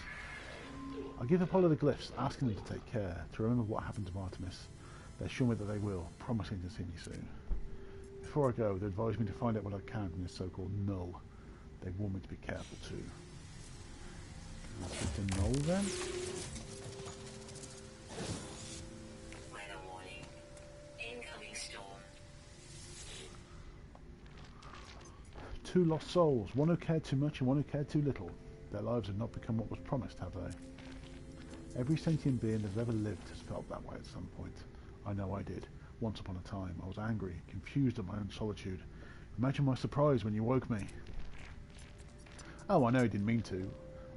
Speaker 1: I'll give Apollo the glyphs, asking them to take care, to remember what happened to Artemis. They assure me that they will, promising to see me soon. Before I go, they advise me to find out what I can from this so-called null. They warn me to be careful too. Can I speak to Null then?
Speaker 2: Weather warning. Incoming storm.
Speaker 1: Two lost souls, one who cared too much and one who cared too little. Their lives have not become what was promised, have they? Every sentient being that has ever lived has felt that way at some point. I know I did. Once upon a time, I was angry, confused at my own solitude. Imagine my surprise when you woke me. Oh, I know you didn't mean to.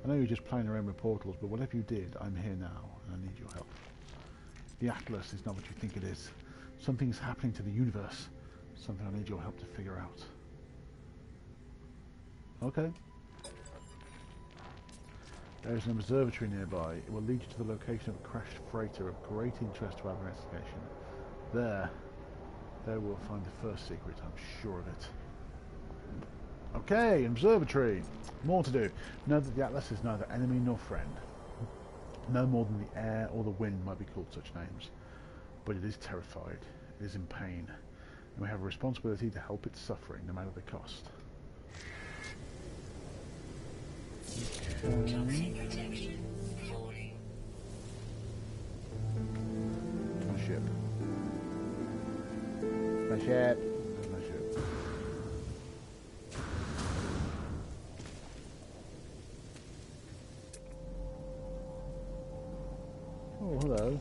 Speaker 1: I know you're just playing around with portals, but whatever you did, I'm here now, and I need your help. The Atlas is not what you think it is. Something's happening to the universe. Something I need your help to figure out. Okay. There is an observatory nearby. It will lead you to the location of a crashed freighter of great interest to our investigation. There we'll find the first secret, I'm sure of it. Okay, observatory. More to do. Know that the Atlas is neither enemy nor friend. No more than the air or the wind might be called such names. But it is terrified. It is in pain. And we have a responsibility to help its suffering, no matter the cost.
Speaker 2: Toxic protection falling.
Speaker 1: ship. There's no ship. Oh, hello.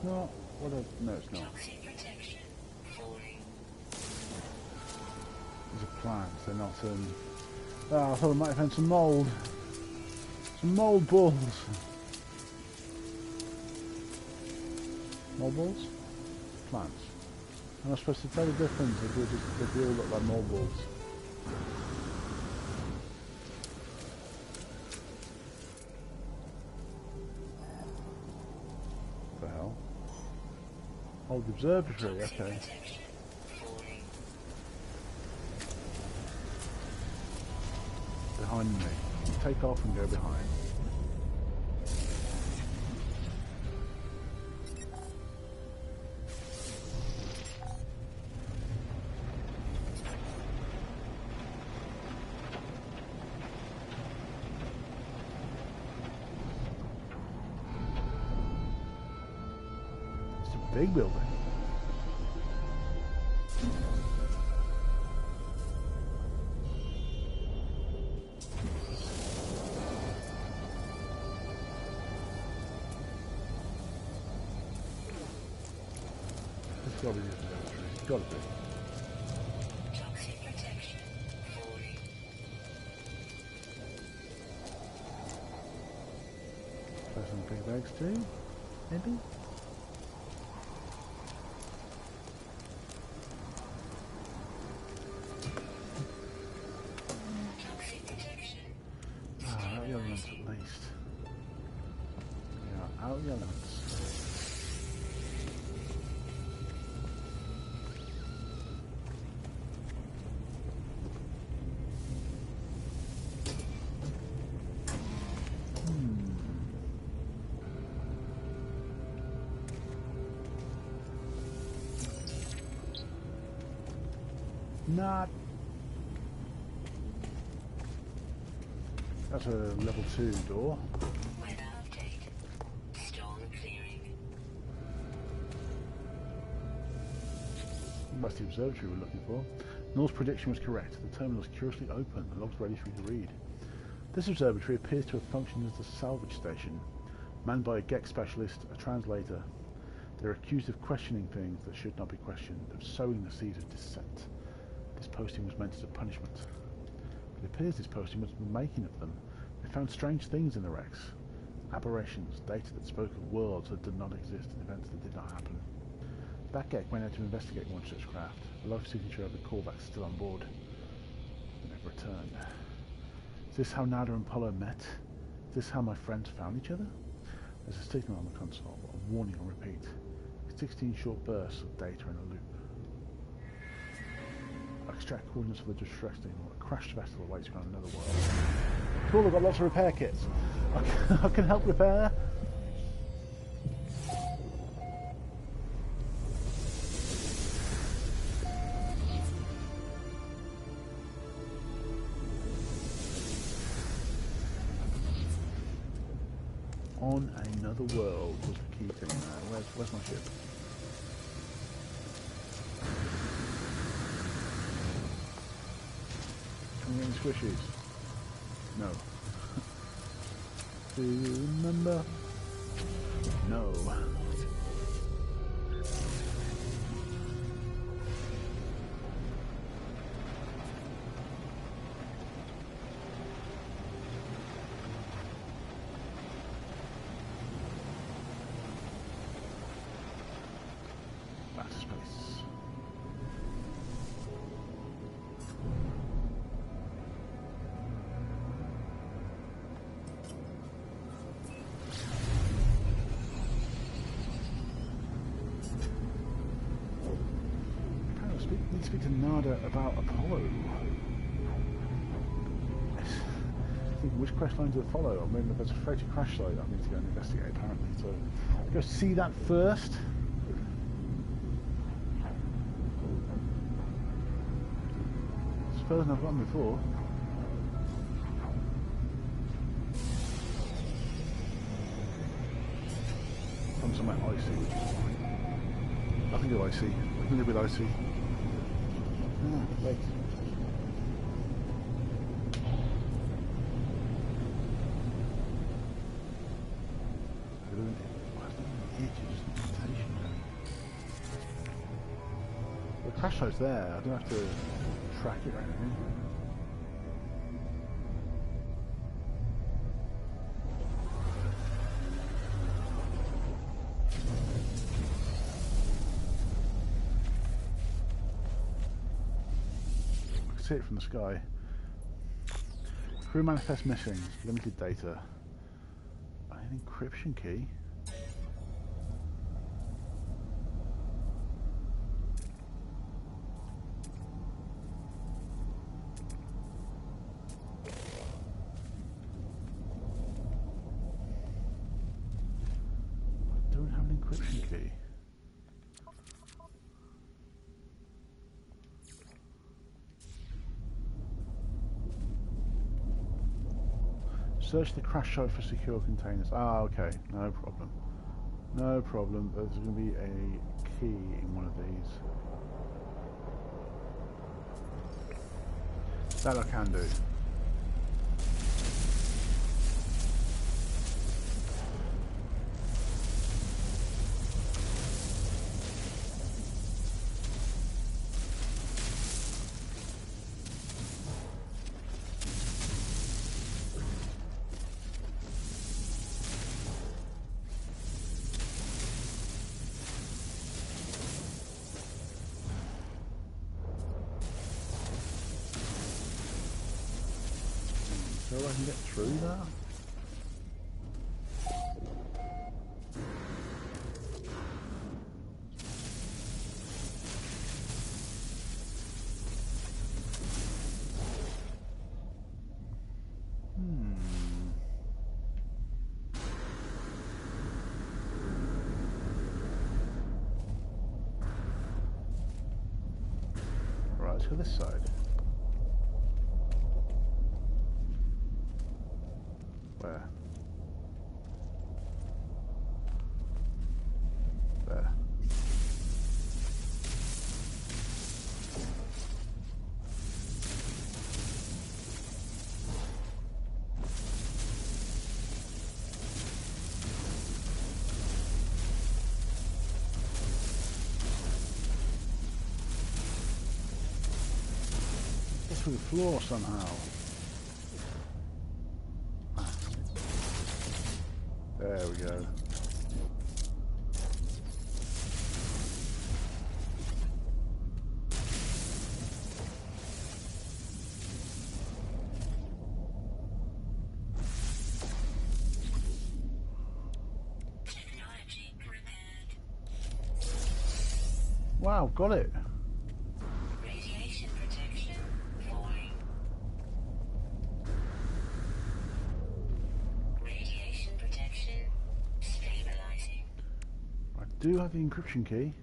Speaker 1: Not what a no, it's not. These are plants. They're not. Oh, I thought I might have found some mold. Some mold balls. Mold balls? Plants. Am I supposed to tell the difference if they all look like mold balls? Old observatory, okay. Behind me. Take off and go behind. It's a big building. Gotta be the observatory. Gotta be.
Speaker 2: Toxic protection falling.
Speaker 1: Play some big bags too, maybe?
Speaker 2: Toxic protection.
Speaker 1: Out the elements at least. Yeah, out the elements. Not. That's a level 2 door.
Speaker 2: Weather update. Storm clearing.
Speaker 1: That's the observatory we're looking for. Nor's prediction was correct. The terminal is curiously open. The log's ready for you to read. This observatory appears to have functioned as a salvage station, manned by a GEC specialist, a translator. They're accused of questioning things that should not be questioned, of sowing the seeds of dissent. This posting was meant as a punishment. It appears this posting was the making of them. They found strange things in the wrecks. Aberrations, data that spoke of worlds that did not exist and events that did not happen. That GEC went out to investigate one such craft. The log signature of the callback is still on board. They never returned. Is this how Nada and Polo met? Is this how my friends found each other? There's a signal on the console, a warning on repeat. 16 short bursts of data in a loop. Extract coordinates for the distress signal. A crashed vessel awaits you on another world. Cool, I've got lots of repair kits. I can help repair. On another world was the key thing there. Where's my ship? Can we get any squishies? No. Do you remember? No. Back to space. Need to speak to Nada about Apollo. Which crash line to follow? I mean, there's a freighter crash site I need to go and investigate apparently. So I'll go see that first. It's further than I've gone before. From somewhere icy, which is fine. Nothing to icy. Nothing a bit icy. Ah, wait. The crash site's there, I don't have to track it or anything. I can see it from the sky. Crew manifest missing, limited data. An encryption key. Search the crash site for secure containers. Ah, okay, no problem. No problem. There's going to be a key in one of these. That I can do. So I can get through that? Right, let's go this side. Where? There. Get through the floor somehow. There we go.
Speaker 2: Technology prepared.
Speaker 1: Wow, got it.
Speaker 2: Radiation protection falling. Radiation protection stabilizing.
Speaker 1: I do have the encryption key.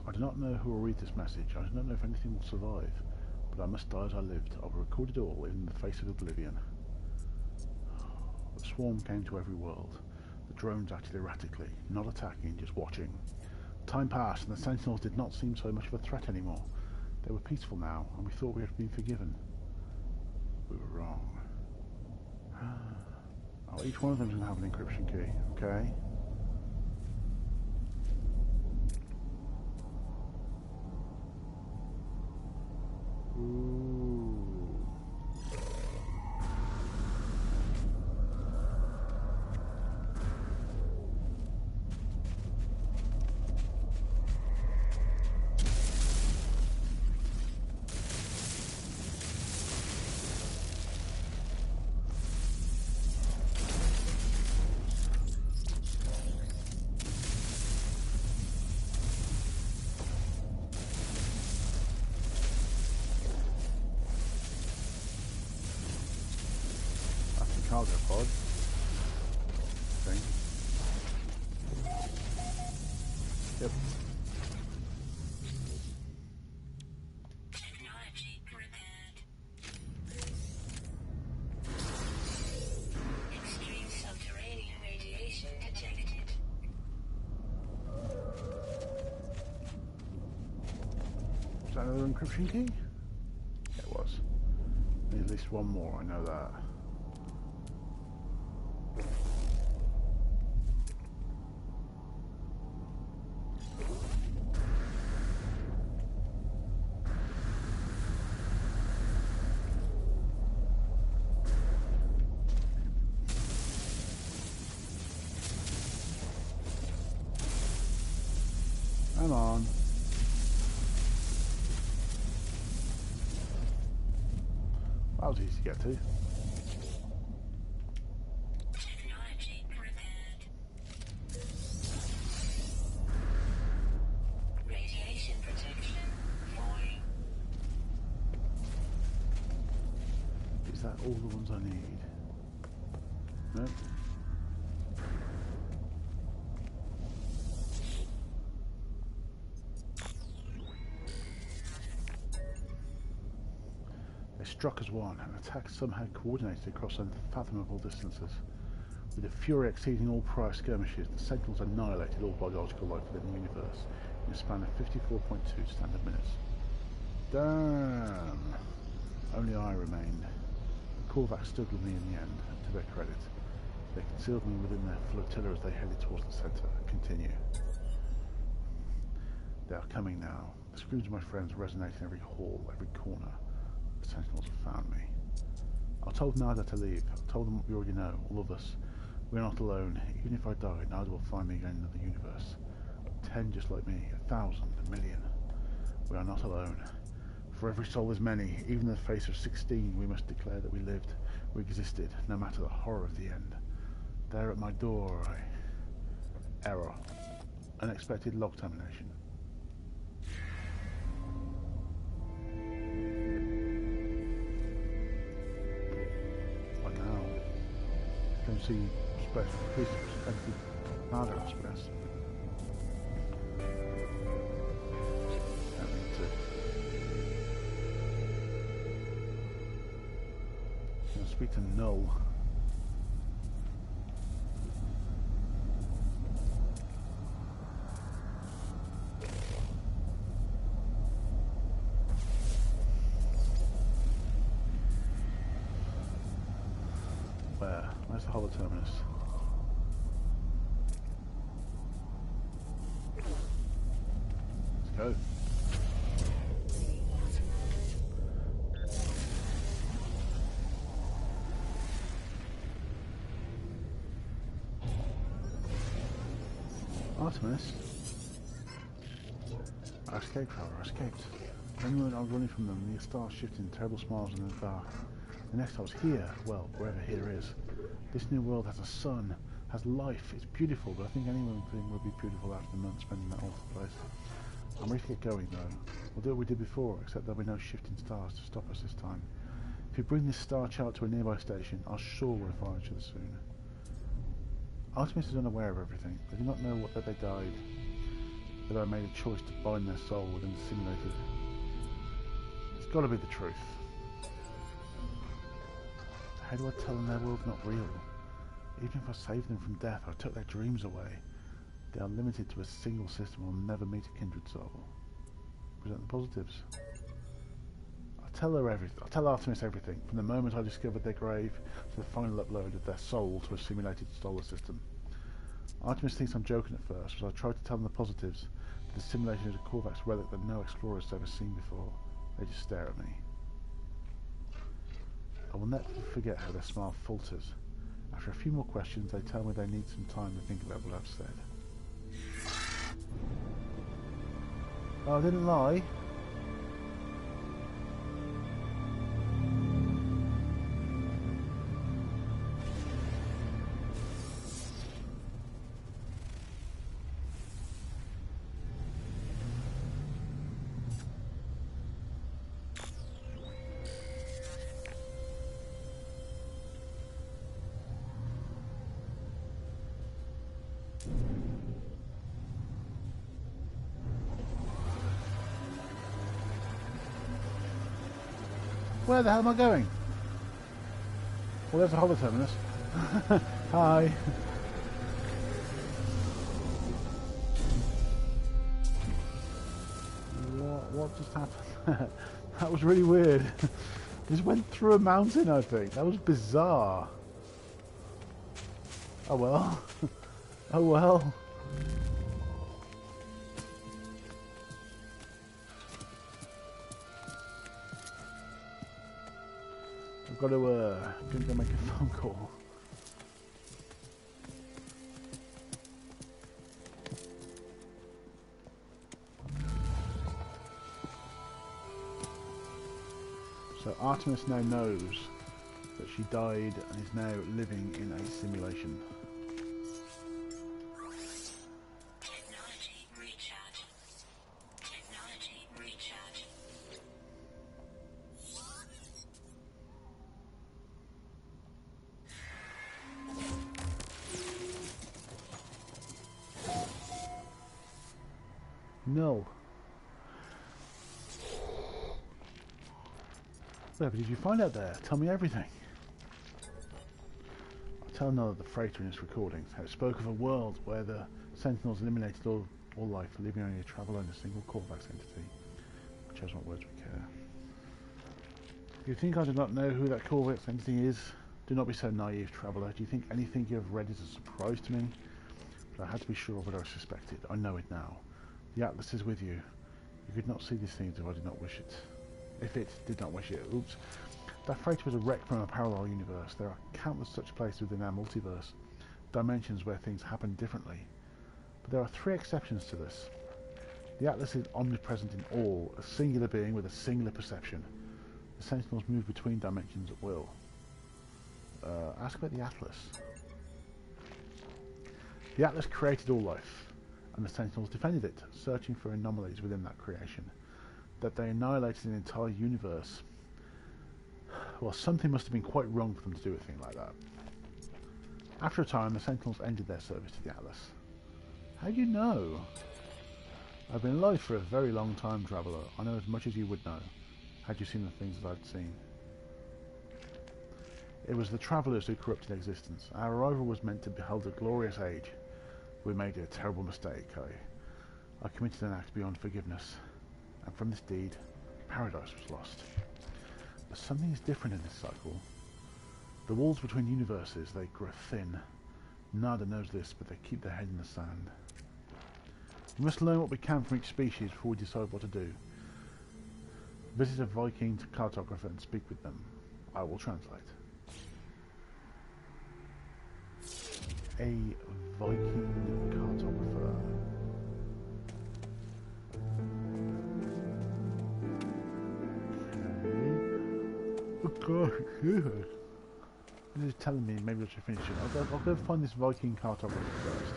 Speaker 1: I do not know who will read this message. I do not know if anything will survive, but I must die as I lived. I will record it all in the face of oblivion. The swarm came to every world. The drones acted erratically, not attacking, just watching. Time passed, and the Sentinels did not seem so much of a threat anymore. They were peaceful now, and we thought we had been forgiven. We were wrong. Oh, each one of them is going to have an encryption key, okay? Ooh. cargo pod thing. Yep.
Speaker 2: Technology prepared. Extreme subterranean radiation detected.
Speaker 1: Was that another encryption key? It was. Need at least one more, I know that. Come on. That was easy to get to.
Speaker 2: Technology prepared. Radiation protection falling.
Speaker 1: Is that all the ones I need? No. They struck as one, an attack somehow coordinated across unfathomable distances. With a fury exceeding all prior skirmishes, the Sentinels annihilated all biological life within the universe in a span of 54.2 standard minutes. Damn! Only I remained. The Korvax stood with me in the end, to their credit. They concealed me within their flotilla as they headed towards the centre. Continue. They are coming now. The screams of my friends resonate in every hall, every corner. The Sentinels have found me. I told Nada to leave. I told them what we already know, all of us. We are not alone. Even if I die, Nada will find me again in another universe. 10 just like me, 1,000, 1,000,000. We are not alone. For every soul is many. Even in the face of 16, we must declare that we lived, we existed, no matter the horror of the end. There at my door, Error. Unexpected log termination. What now? Don't see special pieces of Nada, I suppose. Don't need to. I'll speak to Null. Where's the hollow terminus? Let's go. Artemis? I escaped, however, I escaped. The moment I was running from them, the stars shifted in terrible smiles in the dark. The next I was here, well, wherever here is. This new world has a sun, has life, it's beautiful, but I think anything would be beautiful after the month spending in that awful place. I'm ready to get going though. We'll do what we did before, except there'll be no shifting stars to stop us this time. If you bring this star chart to a nearby station, I'll sure we'll find each other soon. Artemis is unaware of everything. They do not know that they died, that I made a choice to bind their soul within the simulated. It's got to be the truth. How do I tell them their world's not real? Even if I saved them from death, I took their dreams away. They are limited to a single system and will never meet a kindred soul. Present the positives. I'll tell her everything. I'll tell Artemis everything, from the moment I discovered their grave to the final upload of their soul to a simulated solar system. Artemis thinks I'm joking at first, but I try to tell them the positives. The simulation is a Korvax relic that no explorer has ever seen before. They just stare at me. I will never forget how their smile falters. After a few more questions, they tell me they need some time to think about what I've said. Oh, I didn't lie. Where the hell am I going? Well, there's a hover terminus. Hi. What just happened? That was really weird. Just went through a mountain, I think. That was bizarre. Oh well. Oh well. I've got to go make a phone call. So Artemis now knows that she died and is now living in a simulation.
Speaker 2: Technology recharge. Technology recharge.
Speaker 1: No. Whatever did you find out there? Tell me everything. I'll tell Noah the freighter in his recordings how it spoke of a world where the Sentinels eliminated all life, leaving only a traveller and a single Corvax entity. I chose what words we care. Do you think I do not know who that Corvax entity is? Do not be so naive, traveller. Do you think anything you have read is a surprise to me? But I had to be sure of what I suspected. I know it now. The Atlas is with you. You could not see these things if I did not wish it. If it did not wish it. Oops. That freighter was a wreck from a parallel universe. There are countless such places within our multiverse. Dimensions where things happen differently. But there are 3 exceptions to this. The Atlas is omnipresent in all, a singular being with a singular perception. The Sentinels move between dimensions at will. Ask about the Atlas. The Atlas created all life, and the Sentinels defended it, searching for anomalies within that creation. That they annihilated an entire universe. Well, something must have been quite wrong for them to do a thing like that. After a time, the Sentinels ended their service to the Atlas. How do you know? I've been alive for a very long time, traveller. I know as much as you would know, had you seen the things that I'd seen. It was the travellers who corrupted existence. Our arrival was meant to behold a glorious age. We made a terrible mistake. I committed an act beyond forgiveness. And from this deed, paradise was lost. But something is different in this cycle. The walls between universes, they grow thin. Nada knows this, but they keep their head in the sand. We must learn what we can from each species before we decide what to do. Visit a Viking cartographer and speak with them. I will translate. A Viking cartographer. Okay. God, this is telling me maybe I should finish it. I'll go find this Viking cartographer first.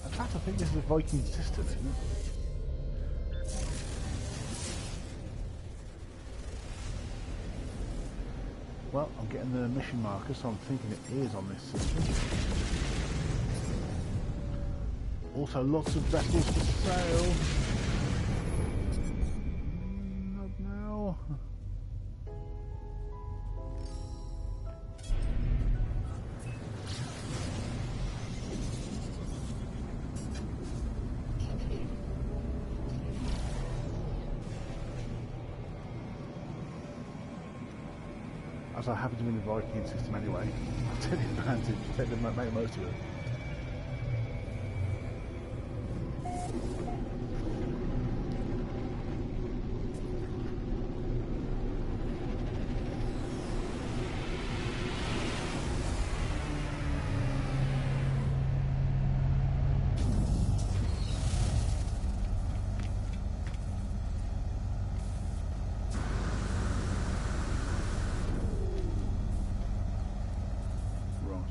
Speaker 1: In fact, I think this is a Viking system, isn't it? Well, I'm getting the mission marker, so I'm thinking it is on this system. Also, lots of vessels for sale. Not now. As I happen to be in the Viking system anyway, I'll take the advantage, make the most of it.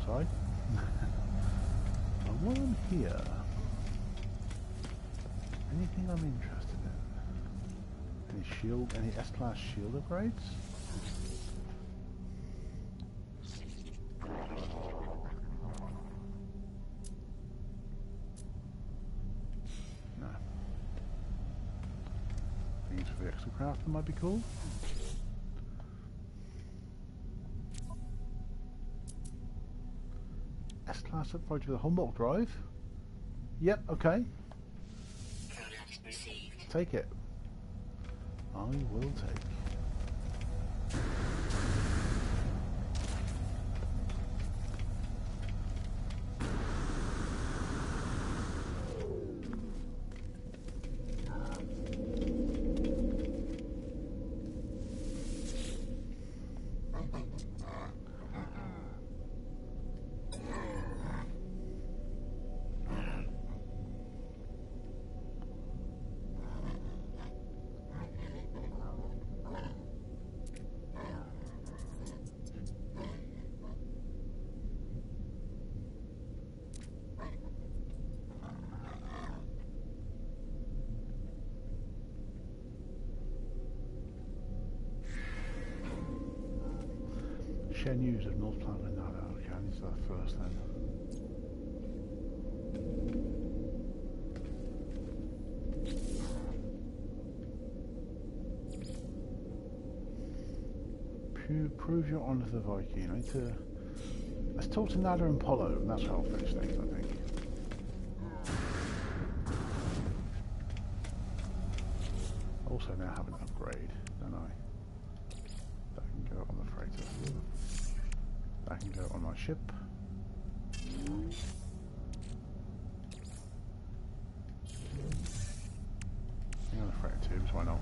Speaker 1: Side. And while I'm here, anything I'm interested in? Any shield, any S-class shield upgrades? No. things for the extra craft that might be cool. S-Class upgrade to the Humboldt drive. Yep, okay.
Speaker 2: Product received.
Speaker 1: Take it. I will take. Share news of North Planet and Nada. Okay, I need to do that first then. Prove your honour to the Viking. I need to... Let's talk to Nada and Polo, and that's how I'll finish things, I think. Also now have an upgrade, don't I? That can go on the freighter. That can go on my ship. Hang on the freighter tubes, why not?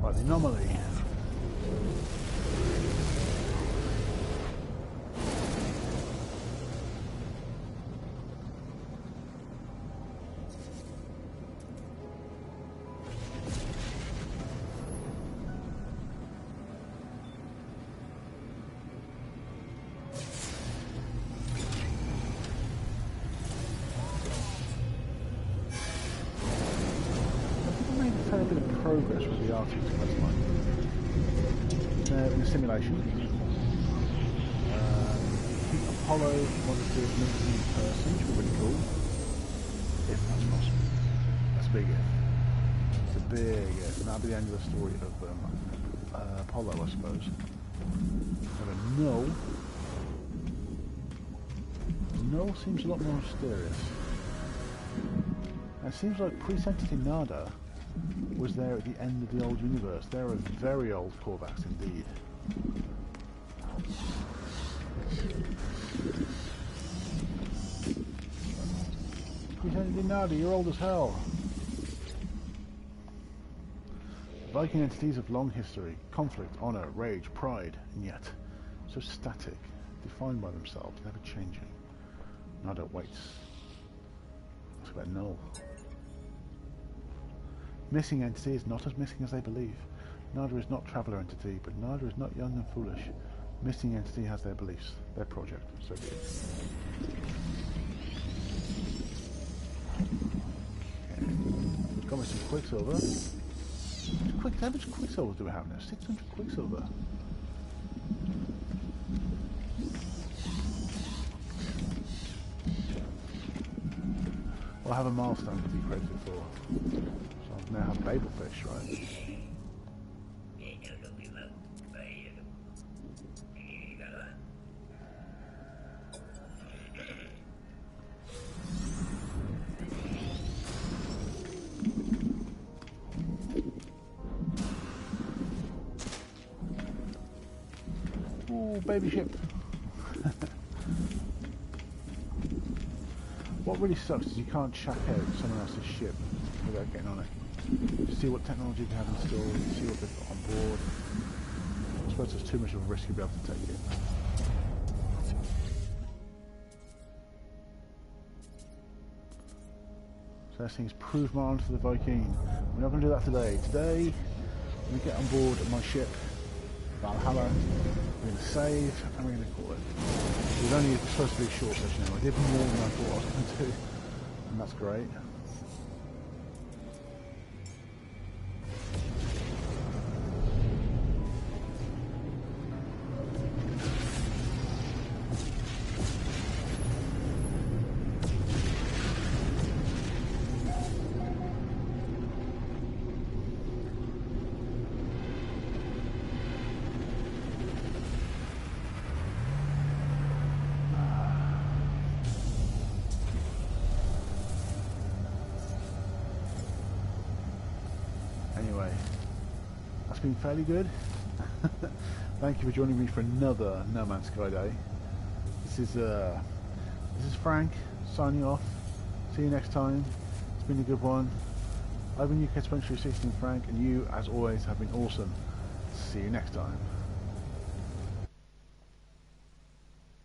Speaker 1: Right, the anomaly. Progress with the Artemis questline. In the simulation, Apollo wants to meet me in person, which would be really cool, if that's possible. That's a big if. It's a big if, and that'll be the end of the story of Apollo, I suppose. However, Null seems a lot more mysterious. And it seems like pre-Entity Nada was there at the end of the old universe. They're a very old Korvax indeed. Pre-Entity Nada, you're old as hell. Viking entities of long history, conflict, honour, rage, pride, and yet so static, defined by themselves, never changing. Nada waits. That's about Null. Missing entity is not as missing as they believe. Nada is not traveller entity, but Nada is not young and foolish. Missing entity has their beliefs, their project, so be it. Okay. Got me some Quicksilver. How much Quicksilver do we have now? 600 Quicksilver. Well, I have a milestone to be credited for. Now have Babelfish, right? Ooh, baby ship. What really sucks is you can't check out someone else's ship without getting on it. See what technology they have installed, see what they've got on board. I suppose it's too much of a risk to be able to take it. So this thing's prove my honor for the Viking. We're not going to do that today. Today, we get on board my ship, Valhalla. We're going to save and we're going to call it. It was only supposed to be a short session anyway. I did more than I thought I was going to do, and that's great. Anyway, that's been fairly good. Thank you for joining me for another No Man's Sky day. This is Frank signing off. See you next time. It's been a good one. I've been UK Spencer 16 Frank, and you, as always, have been awesome. See you next time.